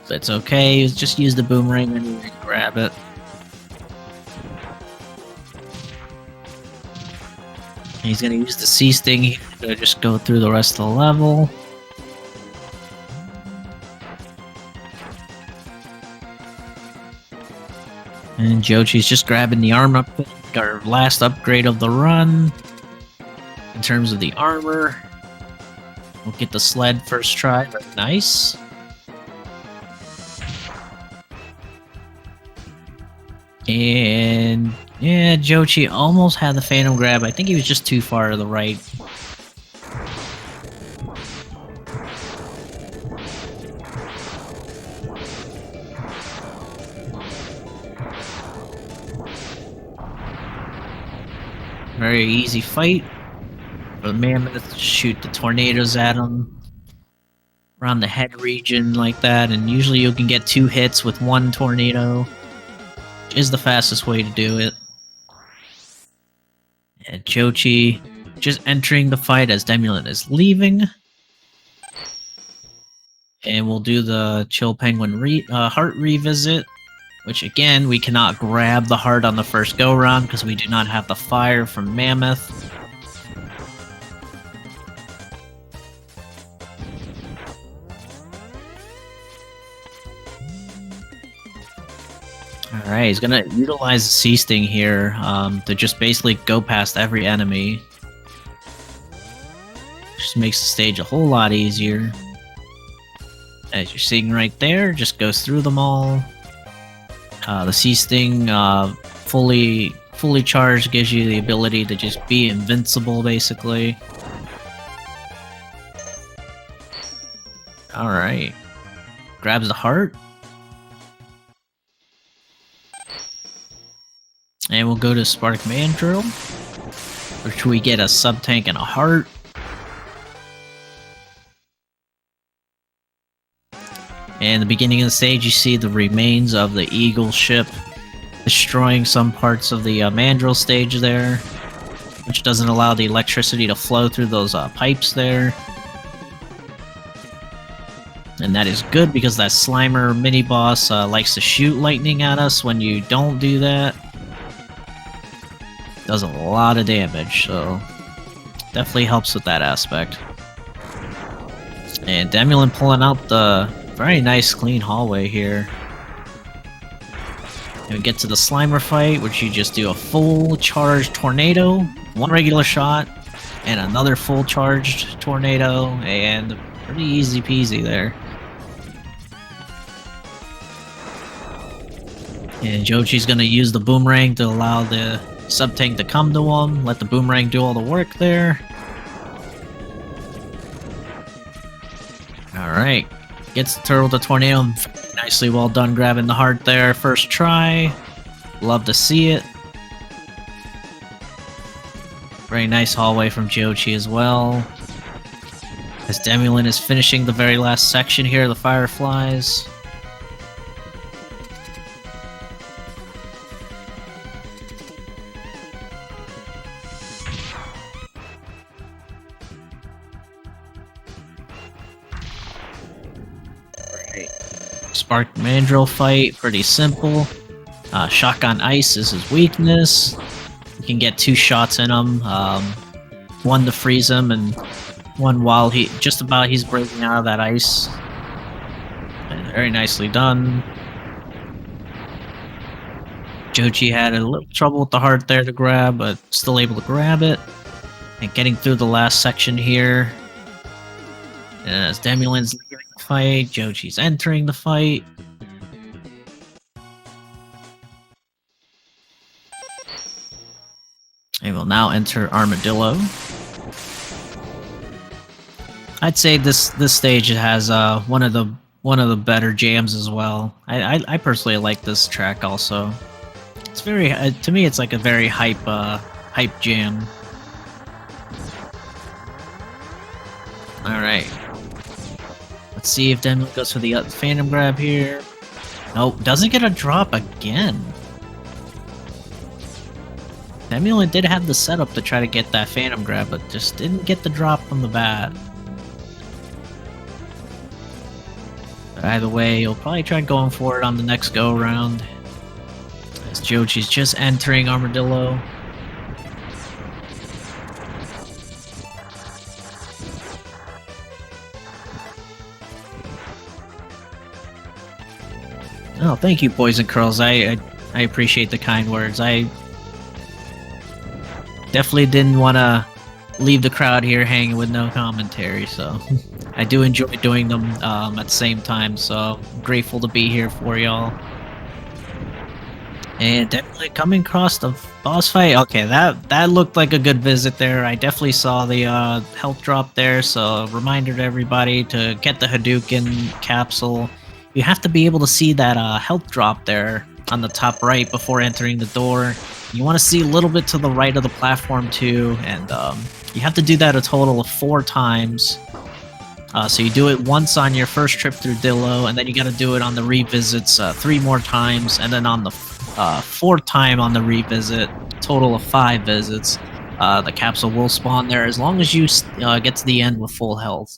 But it's okay. Just use the boomerang and grab it. He's gonna use the C sting here to just go through the rest of the level. And Giocci's just grabbing the arm upgrade, our last upgrade of the run. In terms of the armor, we'll get the sled first try. Very nice. And yeah, Giocci almost had the Phantom grab. I think he was just too far to the right. Very easy fight. The Mammoth shoot the tornadoes at him around the head region like that, and usually you can get 2 hits with 1 tornado, which is the fastest way to do it. And Giocci just entering the fight as Demulant is leaving. And we'll do the Chill Penguin heart revisit, which again, we cannot grab the heart on the first go-round because we do not have the fire from Mammoth. Alright, he's gonna utilize the Sea Sting here to just basically go past every enemy. Just makes the stage a whole lot easier. As you're seeing right there, just goes through them all. The Sea Sting fully charged gives you the ability to just be invincible, basically. Alright. Grabs the heart. And we'll go to Spark Mandrill, which we get a sub-tank and a heart. And the beginning of the stage, you see the remains of the Eagle ship destroying some parts of the Mandrill stage there, which doesn't allow the electricity to flow through those pipes there. And that is good because that Slimer mini-boss likes to shoot lightning at us when you don't do that. Does a lot of damage, so definitely helps with that aspect. And Demulant pulling out the very nice clean hallway here. And we get to the Slimer fight, which you just do a full charged tornado, one regular shot, and another full charged tornado, and pretty easy peasy there. And Giocci's gonna use the boomerang to allow the sub-tank to come to him, let the boomerang do all the work there. Alright, gets the turtle to tornado. Nicely well done grabbing the heart there, first try. Love to see it. Very nice hallway from Giocci as well. As Demulant is finishing the very last section here, the Fireflies. Spark Mandrill fight, pretty simple. Shotgun Ice is his weakness. You can get 2 shots in him, one to freeze him, and one while he's breaking out of that ice. And very nicely done. Giocci had a little trouble with the heart there to grab, but still able to grab it. And getting through the last section here. And as Demulant's leaving the fight, Giocci's entering the fight. And we'll now enter Armadillo. I'd say this stage has one of the better jams as well. I personally like this track also. It's very to me it's like a very hype jam. All right. Let's see if Demulant goes for the Phantom Grab here. Nope, doesn't get a drop again. Demulant did have the setup to try to get that Phantom Grab, but just didn't get the drop from the bat. But either way, he'll probably try going for it on the next go-around. As Giocci's just entering Armadillo. Oh, thank you, boys and girls. I appreciate the kind words. I definitely didn't want to leave the crowd here hanging with no commentary, so I do enjoy doing them at the same time, so I'm grateful to be here for y'all. And definitely coming across the boss fight. Okay, that looked like a good visit there. I definitely saw the health drop there, so a reminder to everybody to get the Hadouken capsule. You have to be able to see that health drop there on the top right before entering the door. You want to see a little bit to the right of the platform too, and you have to do that a total of 4 times. So you do it once on your first trip through Dillo, and then you got to do it on the revisits 3 more times, and then on the 4th time on the revisit, total of 5 visits. The capsule will spawn there as long as you get to the end with full health.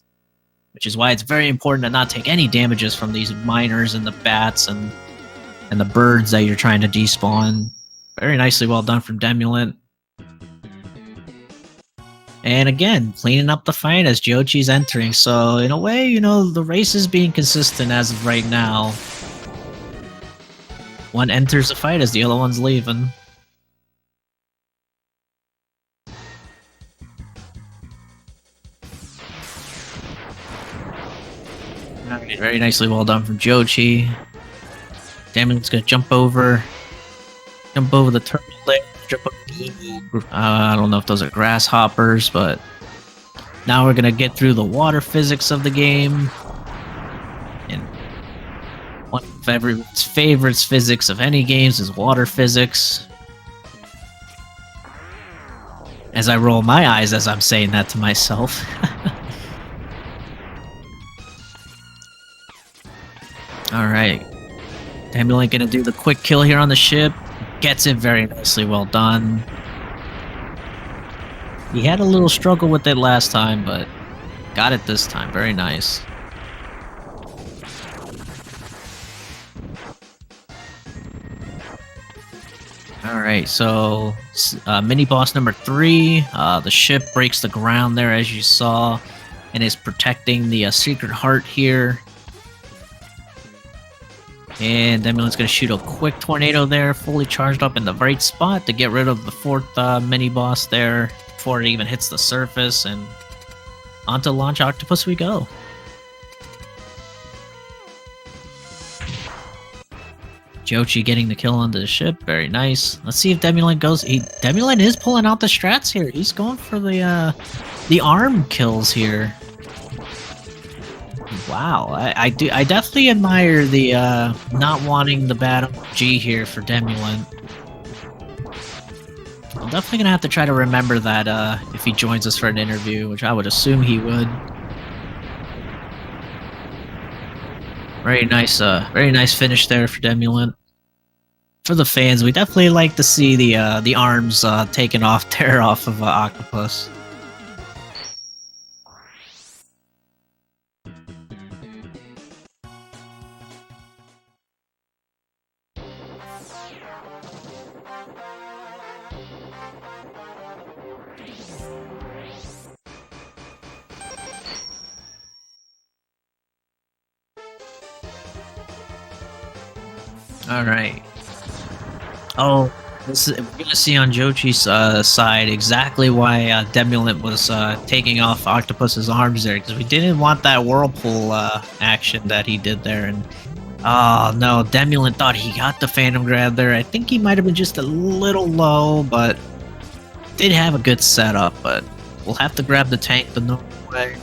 which is why it's very important to not take any damages from these miners and the bats and the birds that you're trying to despawn. Very nicely well done from Demulant. And again, cleaning up the fight as Giocci's entering. So in a way, you know, the race is being consistent as of right now. One enters the fight as the other one's leaving. Alright, very nicely well done from Giocci. Demulant's gonna jump over the turtle there. I don't know if those are grasshoppers, but now we're gonna get through the water physics of the game. And one of everyone's favorites physics of any games is water physics. As I roll my eyes as I'm saying that to myself. Alright. Demulant gonna do the quick kill here on the ship. Gets it very nicely well done. He had a little struggle with it last time, but got it this time. Very nice. Alright, so mini boss number 3. The ship breaks the ground there, as you saw, and is protecting the secret heart here. And Demulant's going to shoot a quick tornado there, fully charged up in the right spot to get rid of the 4th mini-boss there before it even hits the surface, and onto Launch Octopus we go. Giocci getting the kill on the ship, very nice. Let's see if Demulant goes. Demulant is pulling out the strats here. He's going for the arm kills here. Wow, I definitely admire the not wanting the bad G here for Demulant. I'm definitely gonna have to try to remember that if he joins us for an interview, which I would assume he would. Very nice finish there for Demulant. For the fans, we definitely like to see the arms taken off, tear off of Octopus. Alright. Oh, we're gonna see on Giocci's side exactly why Demulant was taking off Octopus's arms there, because we didn't want that whirlpool action that he did there. And oh no, Demulant thought he got the Phantom Grab there. I think he might have been just a little low, but did have a good setup. But we'll have to grab the tank the normal way.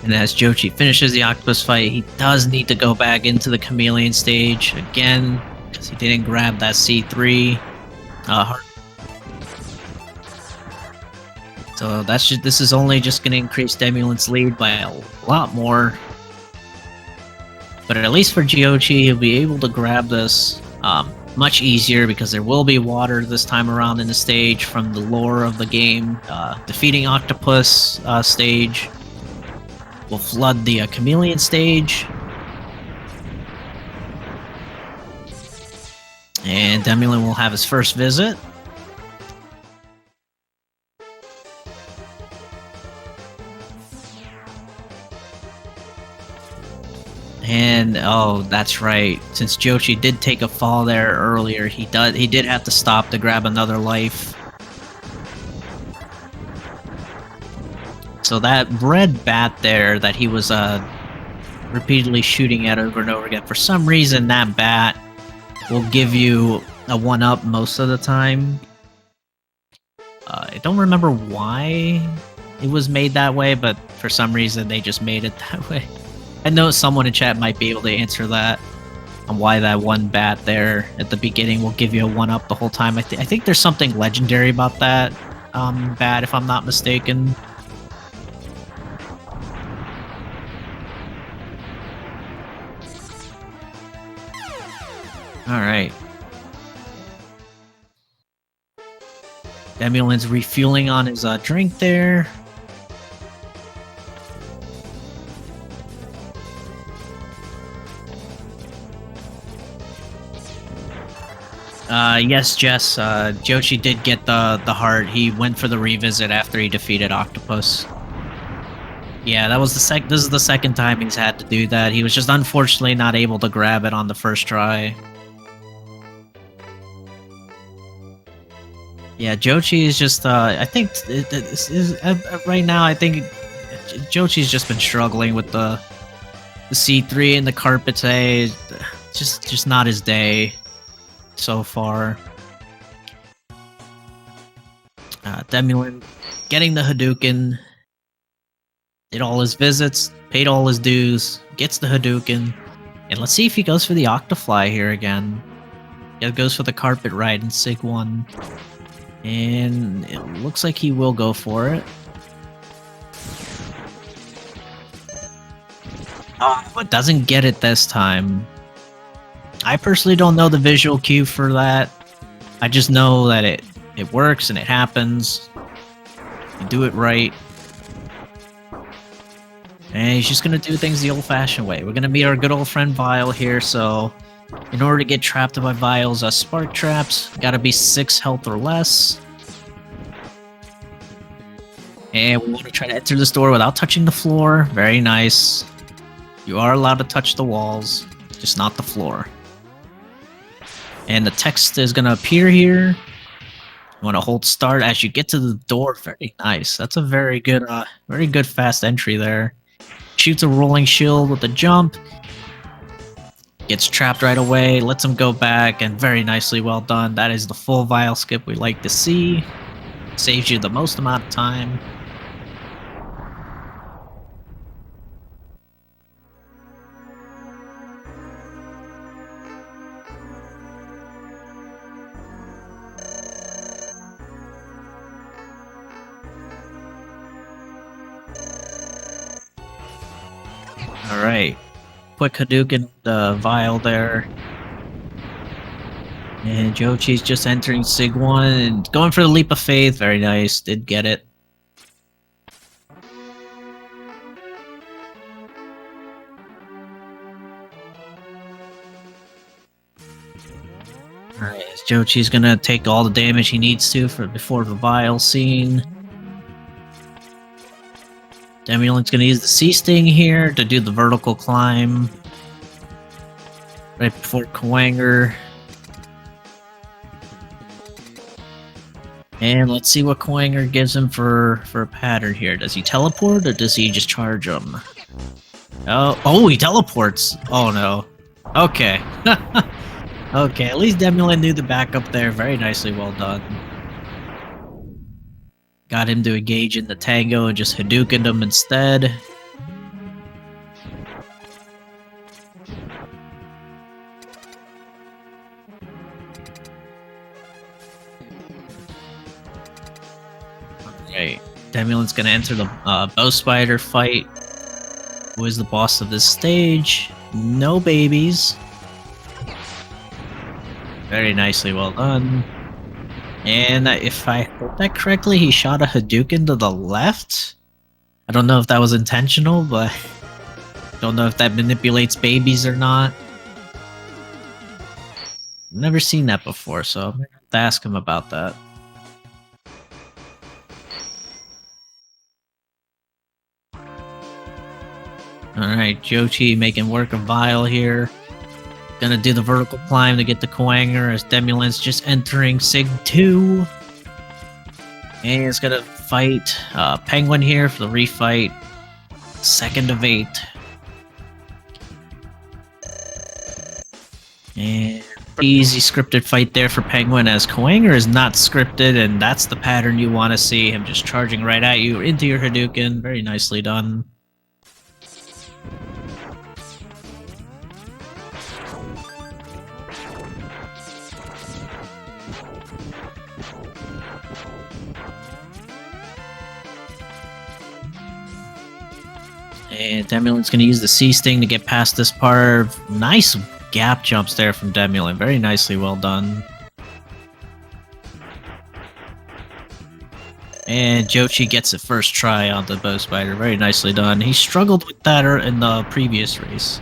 And as Giocci finishes the Octopus fight, he does need to go back into the Chameleon stage again, because he didn't grab that C3 heart. So this is only just going to increase Demulant's lead by a lot more. But at least for Giocci, he'll be able to grab this much easier, because there will be water this time around in the stage from the lore of the game. Defeating Octopus stage will flood the Chameleon stage. And Demulant will have his first visit. And oh, that's right. Since Giocci did take a fall there earlier, he did have to stop to grab another life. So that red bat there that he was repeatedly shooting at over and over again, for some reason that bat will give you a 1-up most of the time. I don't remember why it was made that way, but for some reason they just made it that way. I know someone in chat might be able to answer that, on why that one bat there at the beginning will give you a 1-up the whole time. I think there's something legendary about that bat, if I'm not mistaken. Alright. Demulant's refueling on his drink there. Yes, Jess. Giocci did get the heart. He went for the revisit after he defeated Octopus. Yeah, that was the This is the second time he's had to do that. He was just unfortunately not able to grab it on the first try. Yeah, Giocci is just. I think right now. I think Giocci's just been struggling with the C3 and the carpets. Just not his day so far. Demulant getting the Hadouken. Did all his visits, paid all his dues, gets the Hadouken, and let's see if he goes for the Octofly here again. Yeah, goes for the carpet ride in Sig 1. And it looks like he will go for it. But doesn't get it this time. I personally don't know the visual cue for that. I just know that it works and it happens. You do it right. And he's just gonna do things the old-fashioned way. We're gonna meet our good old friend Vile here, so in order to get trapped by Vile's spark traps, gotta be 6 health or less. And we want to try to enter this door without touching the floor. Very nice. You are allowed to touch the walls, just not the floor. And the text is gonna appear here. You want to hold start as you get to the door. Very nice. That's a very good fast entry there. Shoots a rolling shield with a jump. Gets trapped right away. Lets him go back, and very nicely well done. That is the full Vile skip we like to see. Saves you the most amount of time. Alright. Quick Hadouken Vile there. And Giocci's just entering Sig 1 and going for the Leap of Faith. Very nice. Did get it. Alright, Giocci's gonna take all the damage he needs to before the Vile scene. Demulant's gonna use the Sea Sting here to do the vertical climb. Right before Kwanger. And let's see what Kwanger gives him for a pattern here. Does he teleport or does he just charge him? Oh, he teleports! Oh no. Okay. Okay, at least Demulant knew the backup there. Very nicely well done. Got him to engage in the tango and just Hadoukened him instead. Alright, Demulant's gonna enter the Bow Spider fight. Who is the boss of this stage? No babies. Very nicely well done. And if I heard that correctly, he shot a Hadouken to the left? I don't know if that was intentional, but I don't know if that manipulates babies or not. Never seen that before, so I'm gonna have to ask him about that. Alright, Giocci making work of Vile here. Gonna do the vertical climb to get the Kwanger as Demulant's just entering Sig 2. And he's gonna fight Penguin here for the refight. 2nd of 8. And pretty easy scripted fight there for Penguin as Kwanger is not scripted, and that's the pattern you want to see. Him just charging right at you into your Hadouken. Very nicely done. And Demulant's going to use the Sea Sting to get past this part. Nice gap jumps there from Demulant. Very nicely well done. And Giocci gets it first try on the bow spider. Very nicely done. He struggled with that in the previous race.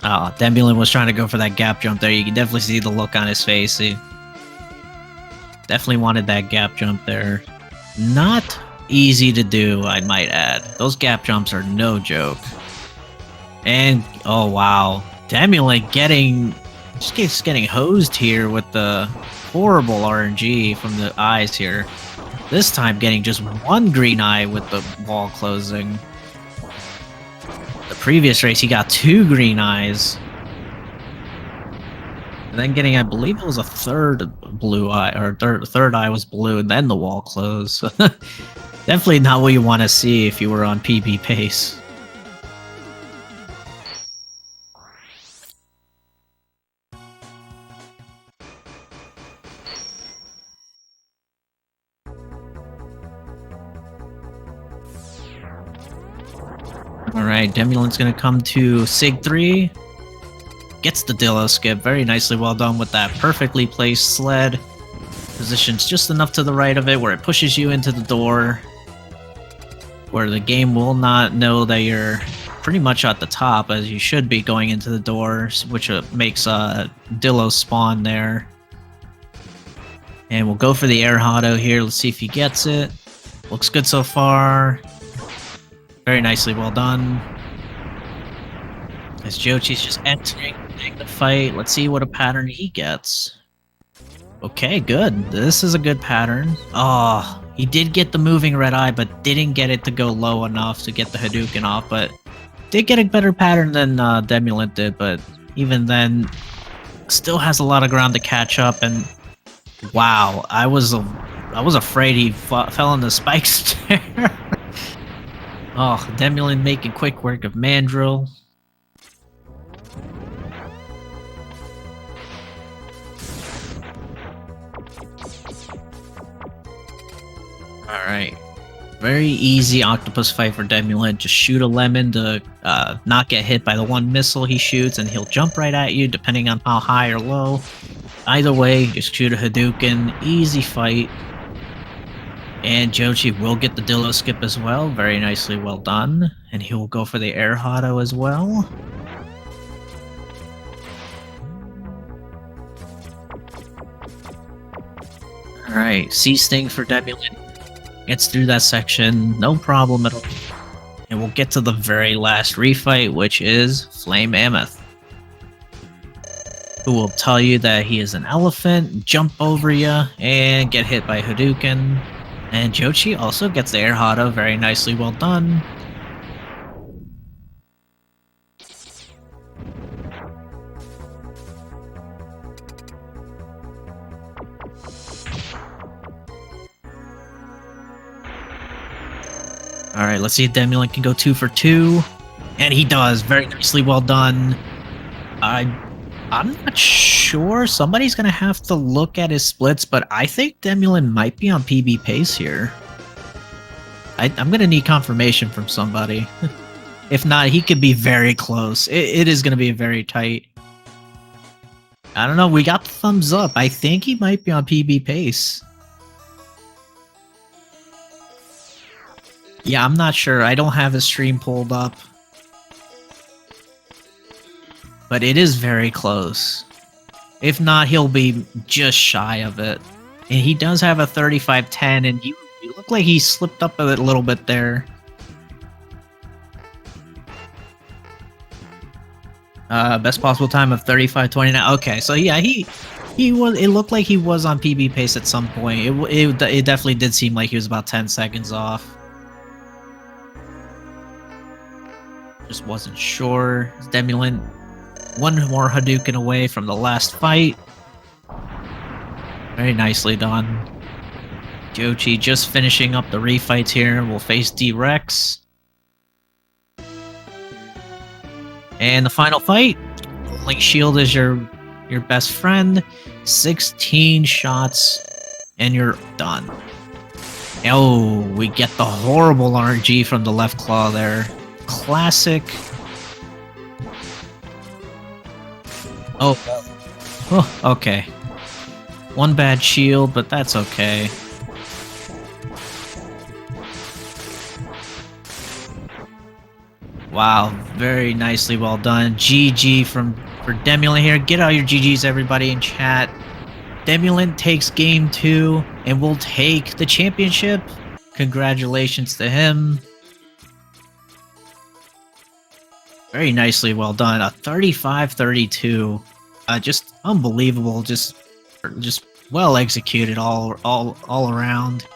Oh, Demulant was trying to go for that gap jump there. You can definitely see the look on his face. He definitely wanted that gap jump there. Not easy to do, I might add. Those gap jumps are no joke. And, oh wow. Demulant just getting hosed here with the horrible RNG from the eyes here. This time getting just one green eye with the wall closing. The previous race, he got 2 green eyes. And then getting, I believe it was a third blue eye, or third eye was blue, and then the wall closed. Definitely not what you want to see if you were on PB pace. Alright, Demulant's gonna come to Sig 3. Gets the Dillo skip. Very nicely well done with that perfectly placed sled. Positions just enough to the right of it where it pushes you into the door. Where the game will not know that you're pretty much at the top as you should be going into the doors, which makes a Dillo spawn there. And we'll go for the air hotto here. Let's see if he gets it. Looks good so far. Very nicely well done. As Giocci's just entering the fight. Let's see what a pattern he gets. Okay, good. This is a good pattern. Oh, he did get the moving red eye, but didn't get it to go low enough to get the Hadouken off, but did get a better pattern than Demulant did, but even then, still has a lot of ground to catch up, and wow, I was afraid he fell on the spikes there. Oh, Demulant making quick work of Mandrill. Alright. Very easy octopus fight for Demulant. Just shoot a lemon to not get hit by the one missile he shoots, and he'll jump right at you depending on how high or low. Either way, just shoot a Hadouken. Easy fight. And Giocci will get the Dillo skip as well. Very nicely well done. And he will go for the air hotto as well. Alright, Sea Sting for Demulant. Gets through that section, no problem at all. And we'll get to the very last refight, which is Flame Mammoth, who will tell you that he is an elephant, jump over you, and get hit by Hadouken. And Giocci also gets the air hotto, very nicely well done. Alright, let's see if Demulant can go 2 for 2. And he does. Very nicely well done. I'm not sure. Somebody's going to have to look at his splits, but I think Demulant might be on PB pace here. I'm going to need confirmation from somebody. If not, he could be very close. It is going to be very tight. I don't know. We got the thumbs up. I think he might be on PB pace. Yeah, I'm not sure. I don't have his stream pulled up. But it is very close. If not, he'll be just shy of it. And he does have a 35.10, and you look like he slipped up a little bit there. Best possible time of 35.29. Okay, so yeah, he was. It looked like he was on PB pace at some point. It definitely did seem like he was about 10 seconds off. Just wasn't sure. Demulant, one more Hadouken away from the last fight. Very nicely done. Giocci just finishing up the refights here. We'll face D-Rex. And the final fight. Link Shield is your best friend. 16 shots, and you're done. Oh, we get the horrible RNG from the left claw there. Classic. Oh. Oh, okay. One bad shield, but that's okay. Wow, very nicely well done. GG for Demulant here. Get all your GGs, everybody in chat. Demulant takes game 2 and will take the championship. Congratulations to him. Very nicely well done. A 35-32. Just unbelievable. Just well executed all around.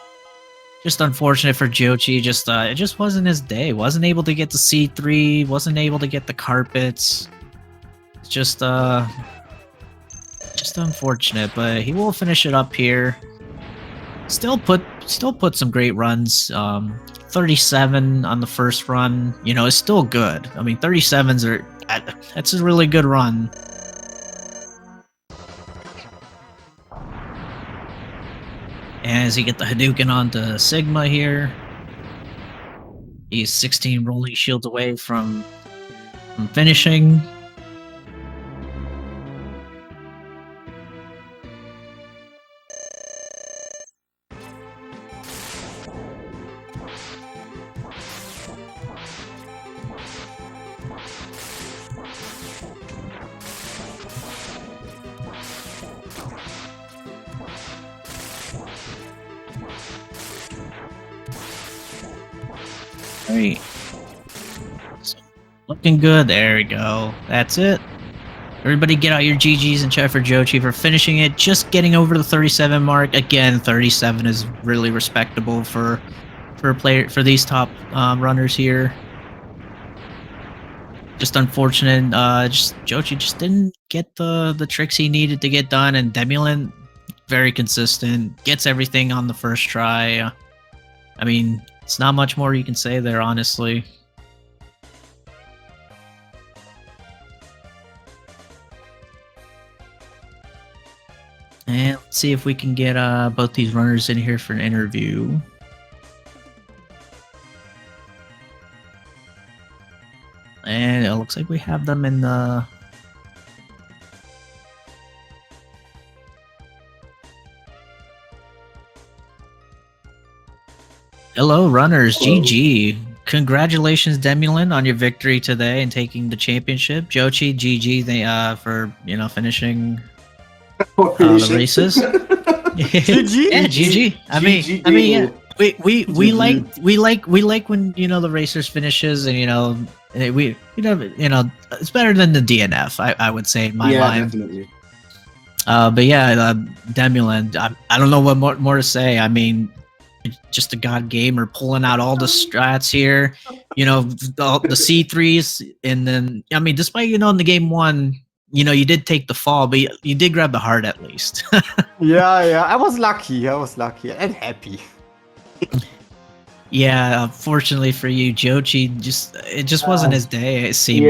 Just unfortunate for Giocci. It just wasn't his day. Wasn't able to get the C3. Wasn't able to get the carpets. It's just unfortunate, but he will finish it up here. Still put some great runs. 37 on the first run. You know, it's still good. I mean, 37s that's a really good run. As he get the Hadouken onto Sigma here. He's 16 rolling shields away from finishing. Right. Looking good. There we go. That's it. Everybody get out your GGs and chat for Giocci for finishing it. Just getting over the 37 mark. Again, 37 is really respectable for a player, for these top runners here. Just unfortunate. Giocci just didn't get the tricks he needed to get done, and Demulant very consistent. Gets everything on the first try. I mean, it's not much more you can say there, honestly. And let's see if we can get both these runners in here for an interview. And it looks like we have them in the... Hello, runners. Hello. GG. Congratulations, Demulant, on your victory today and taking the championship. Giocci, GG for finishing the races. GG. Yeah, GG. I mean, yeah. We like when the racers finishes, and it's better than the DNF. I would say in my mind. Definitely. But yeah, Demulant. I don't know what more to say. I mean, just a god gamer pulling out all the strats here. The C3s, and then I mean, despite in the game 1. You did take the fall, but you did grab the heart at least. Yeah, I was lucky and happy. Yeah, unfortunately for you, Giocci it just wasn't his day. It seemed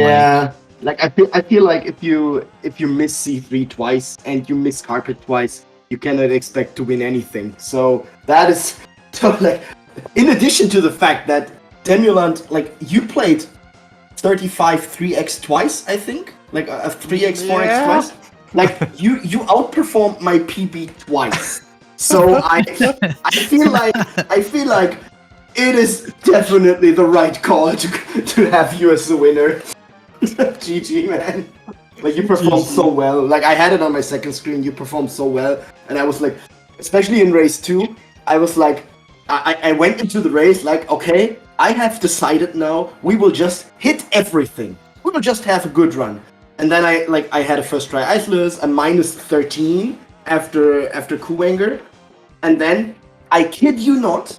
like I feel like if you miss C3 twice and you miss carpet twice, you cannot expect to win anything. So that is like, in addition to the fact that Demulant, like, you played 35 3x twice, I think. Like a 3x, 4x twice. Like you outperformed my PB twice. So I feel like it is definitely the right call to have you as the winner. GG, man. Like, you performed so well. Like, I had it on my second screen. You performed so well, and I was like, especially in race 2, I was like, I went into the race like, okay, I have decided now. We will just hit everything. We will just have a good run. And then I had a first try Iceless, a -13 after Kuwanger. And then, I kid you not,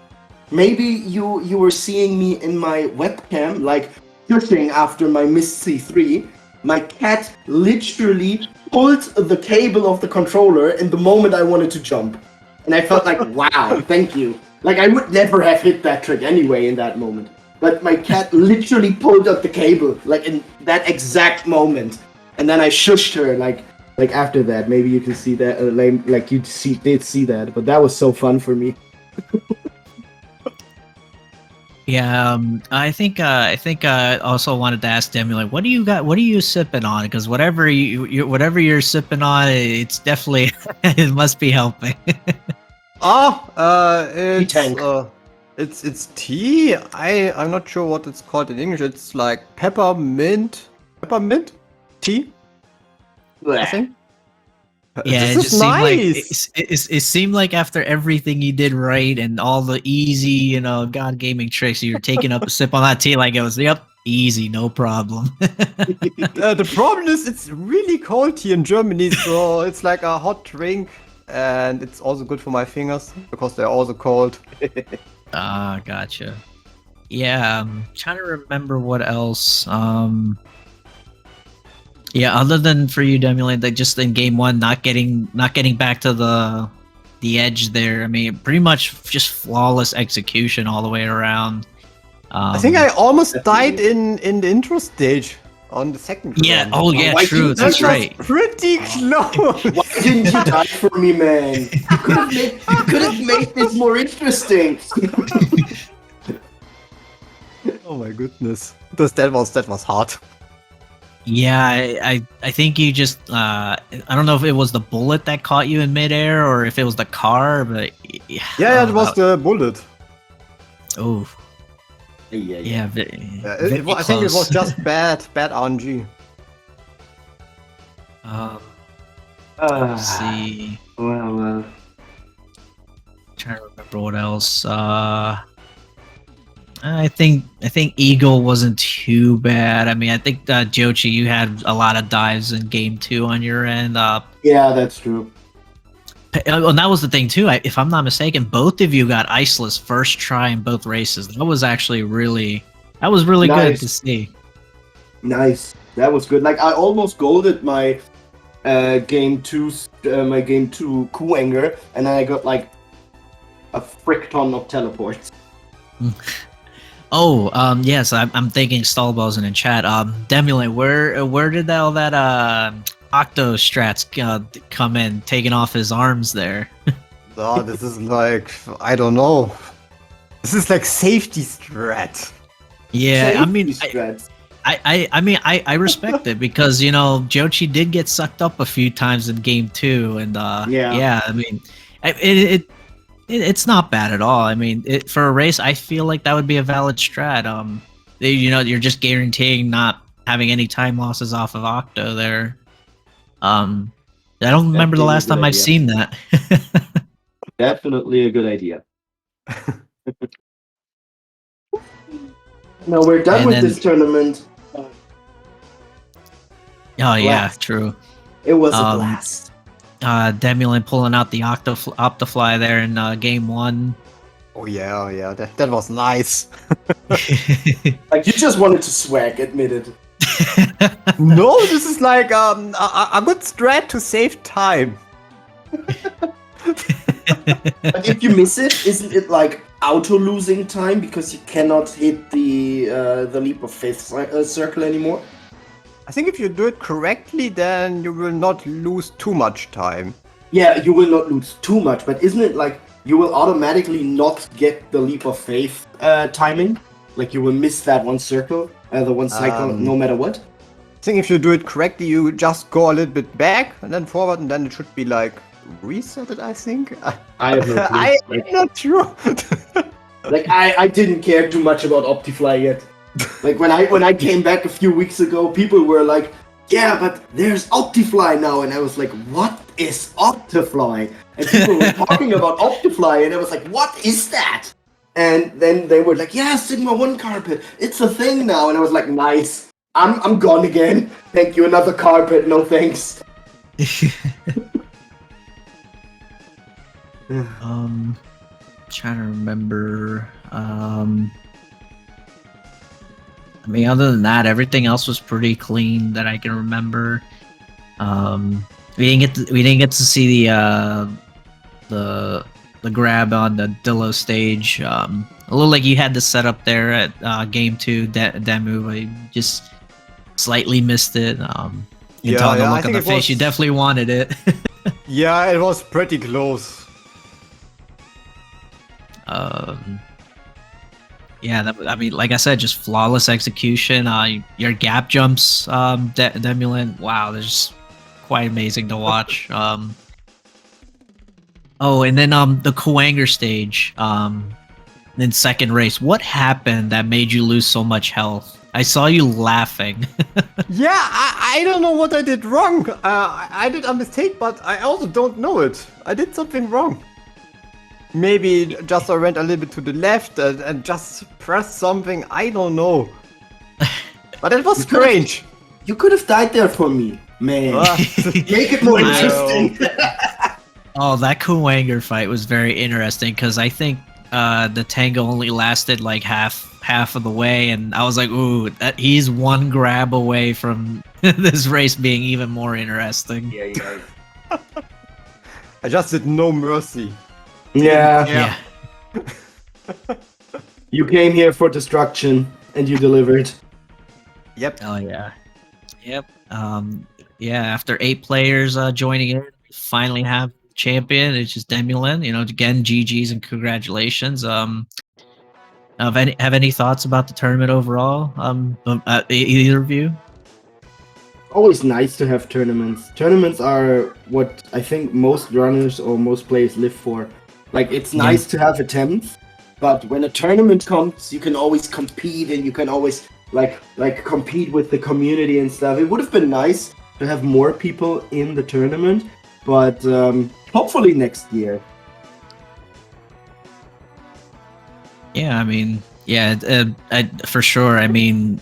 maybe you were seeing me in my webcam, like, pushing after my missed C3. My cat literally pulled the cable of the controller in the moment I wanted to jump. And I felt like, wow, thank you. Like, I would never have hit that trick anyway in that moment. But my cat literally pulled up the cable, like, in that exact moment. And then I shushed her, like after that. Maybe you can see that, like you did see that. But that was so fun for me. Yeah, I think also wanted to ask Demi, like, what do you got? What are you sipping on? Because whatever whatever you're sipping on, it's definitely it must be helping. Tank. It's tea. I'm not sure what it's called in English. It's like peppermint tea, I Blech. think. Yeah, This it is just seemed like nice. it seemed like after everything you did right and all the easy, God gaming tricks, you were taking up a sip on that tea like it was, yep, easy, no problem. The problem is it's really cold here in Germany, so it's like a hot drink, and it's also good for my fingers because they're also cold. Ah, gotcha. Yeah, trying to remember what else. Yeah, other than for you, Demulant, like just in game one, not getting back to the edge there. I mean, pretty much just flawless execution all the way around. I think I almost died Definitely. in the intro stage on the second Yeah. run. Oh, yeah. Why True. didn't That's you right. Pretty close. Why didn't you die for me, man? You could have made this more interesting. Oh my goodness. That was hard. Yeah, I think you just I don't know if it was the bullet that caught you in midair or if it was the car, but Yeah, it was the bullet. Oh, Yeah. yeah. I think it was just bad RNG. Let's see. Well. Trying to remember what else. I think Eagle wasn't too bad. I mean, I think Giocci, you had a lot of dives in game 2 on your end. Yeah, that's true. And that was the thing too. If I'm not mistaken, both of you got iceless first try in both races. That was actually really good Nice. to see. Nice. That was good. Like I almost golded my game 2 Kuenger, and then I got like a frick ton of teleports. Oh, yes, I'm thinking Stallballs in chat. Demulant, where did all that Octo strats come in, taking off his arms there? Oh, this is like, I don't know. This is like safety strat. Yeah, I mean, Safety strats. I respect it because Giocci did get sucked up a few times in game 2, and Yeah. I mean, it's not bad at all. I mean, for a race, I feel like that would be a valid strat. You're just guaranteeing not having any time losses off of Octo there. I don't remember the Definitely a last good time I've idea. seen that. Definitely a good idea. No, we're done And with then- this tournament. Oh yeah, Blast. true. It was a Um, blast. Demulant pulling out the Optifly there in game 1. Oh yeah, that was nice. Like you just wanted to swag, admit it. No, this is like a good strat to save time. But if you miss it, isn't it like auto losing time because you cannot hit the leap of faith circle anymore? I think if you do it correctly, then you will not lose too much time. Yeah, you will not lose too much, but isn't it like you will automatically not get the leap of faith timing? Like you will miss that one circle, the one cycle, no matter what? I think if you do it correctly, you just go a little bit back and then forward, and then it should be like resetted, I think. I have no clue. I'm not sure. Like I didn't care too much about Optifly yet. Like when I came back a few weeks ago, people were like, "Yeah, but there's Optifly now," and I was like, "What is Optifly?" And people were talking about Optifly, and I was like, "What is that?" And then they were like, "Yeah, Sigma 1 carpet, it's a thing now," and I was like, "Nice, I'm gone again. Thank you, another carpet, no thanks." Trying to remember. I mean, other than that, everything else was pretty clean that I can remember. We didn't get to see the grab on the Dillo stage. A little like you had the setup there at game 2 Demu, but you just slightly missed it. You can Yeah, tell the yeah, I look on think the it face. You was- definitely wanted it. Yeah, it was pretty close. Yeah, I mean, like I said, just flawless execution. Your gap jumps, Demulant. Wow, they're just quite amazing to watch. Oh, and then the Kuwanger stage. In second race, what happened that made you lose so much health? I saw you laughing. Yeah, I don't know what I did wrong. I did a mistake, but I also don't know it. I did something wrong. Maybe just I went a little bit to the left and just pressed something. I don't know. But it was strange. You could have died there for me, man. Make it more interesting. Oh, that Kuwanger fight was very interesting because I think the tango only lasted like half of the way, and I was like, ooh, he's one grab away from this race being even more interesting. Yeah. I just did no mercy. Yeah. You came here for destruction, and you delivered. Yep. Oh yeah. Yep. Yeah. After 8 players joining in, we finally have champion. It's just Demulant. You know, again, GGs and congratulations. Have any thoughts about the tournament overall? Either of you? Always nice to have tournaments. Tournaments are what I think most runners or most players live for. Like, it's nice to have attempts, but when a tournament comes, you can always compete and you can always like compete with the community and stuff. It would have been nice to have more people in the tournament, but hopefully next year. Yeah, I mean, for sure. I mean,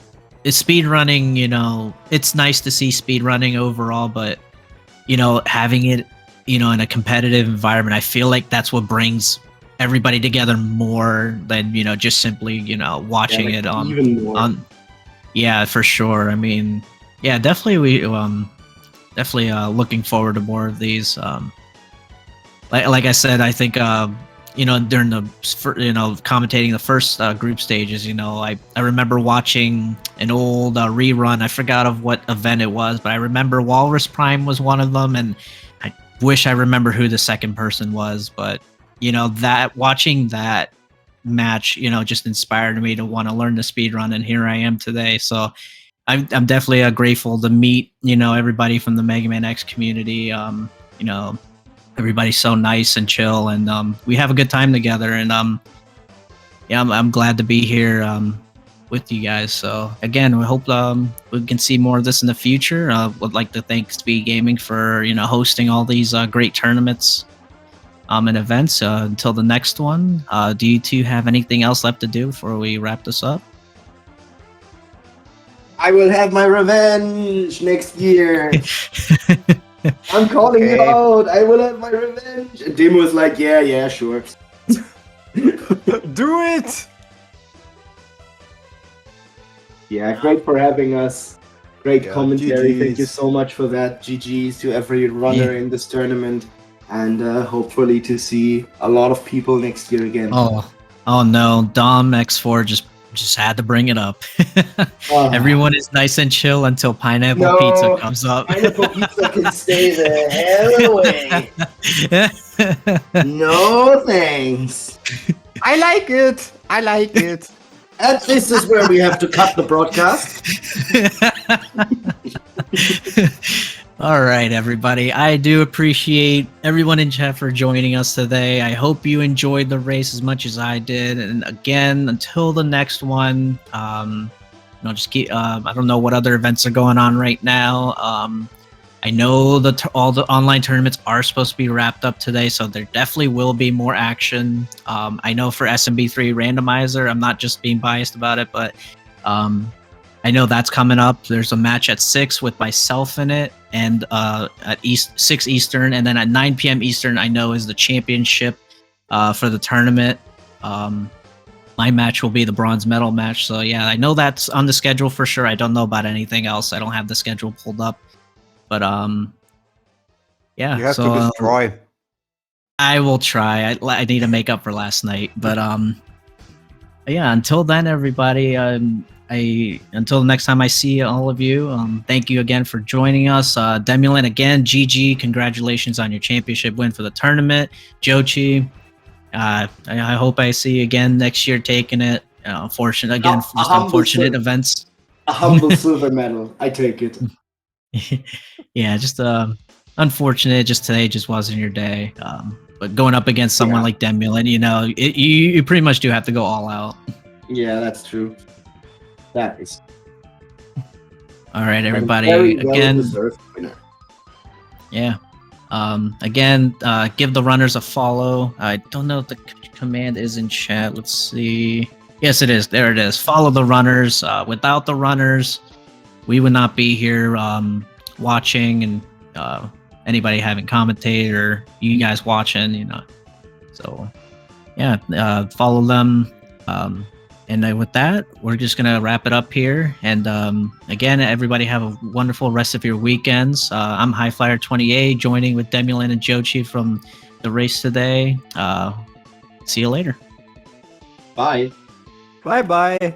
speed running, you know, it's nice to see speed running overall, but you know, having it, you know, in a competitive environment, I feel like that's what brings everybody together more than, you know, just simply, you know, watching it on even more. Yeah, for sure. I mean, yeah, definitely definitely looking forward to more of these. Like I said, I think you know, during the commentating the first group stages, you know, I remember watching an old rerun. I forgot of what event it was, but I remember Walrus Prime was one of them, and I wish I remember who the second person was. But you know, that watching that match, you know, just inspired me to want to learn the speed run, and here I am today. So I'm definitely grateful to meet, you know, everybody from the Mega Man X community. You know, everybody's so nice and chill, and we have a good time together. And yeah, I'm glad to be here with you guys. So again, we hope we can see more of this in the future. Would like to thank SpeedGaming for, you know, hosting all these great tournaments and events. Until the next one, do you two have anything else left to do before we wrap this up? I will have my revenge next year. I'm calling you out. I will have my revenge. And Dim was like, yeah, sure. Do it! Yeah, great for having us. Great commentary. GGs. Thank you so much for that. GG's to every runner in this tournament. And hopefully to see a lot of people next year again. Oh no, Dom X4 just had to bring it up. Everyone is nice and chill until Pineapple Pizza comes up. Pineapple Pizza can stay the hell away. No thanks. I like it. And this is where we have to cut the broadcast. All right, everybody. I do appreciate everyone in chat for joining us today. I hope you enjoyed the race as much as I did. And again, until the next one, you know, just keep. I don't know what other events are going on right now. I know all the online tournaments are supposed to be wrapped up today, so there definitely will be more action. I know for SMB3 Randomizer, I'm not just being biased about it, but I know that's coming up. There's a match at 6 with myself in it, and at 6 Eastern, and then at 9 p.m. Eastern, I know is the championship for the tournament. My match will be the bronze medal match. So yeah, I know that's on the schedule for sure. I don't know about anything else. I don't have the schedule pulled up, but yeah. You have to destroy. I will try. I need to make up for last night, but yeah. Until then, everybody. Until the next time I see all of you, thank you again for joining us. Demulant, again, GG, congratulations on your championship win for the tournament. Giocci, I hope I see you again next year taking it. unfortunate again, A just humble unfortunate serv- events. A humble silver medal. I take it. Yeah, just unfortunate. Just today just wasn't your day. But going up against someone Yeah. like Demulant, you pretty much do have to go all out. Yeah, that's true. That is All right, a everybody. very Again, well-deserved winner. yeah. Again, give the runners a follow. I don't know if the command is in chat. Let's see. Yes, it is. There it is. Follow the runners. Without the runners, we would not be here watching, and anybody having commentated, or you guys watching. So yeah, follow them. And then with that, we're just gonna wrap it up here. And again, everybody have a wonderful rest of your weekends. I'm Highflyer28, joining with Demulant and Giocci from the race today. See you later. Bye. Bye bye.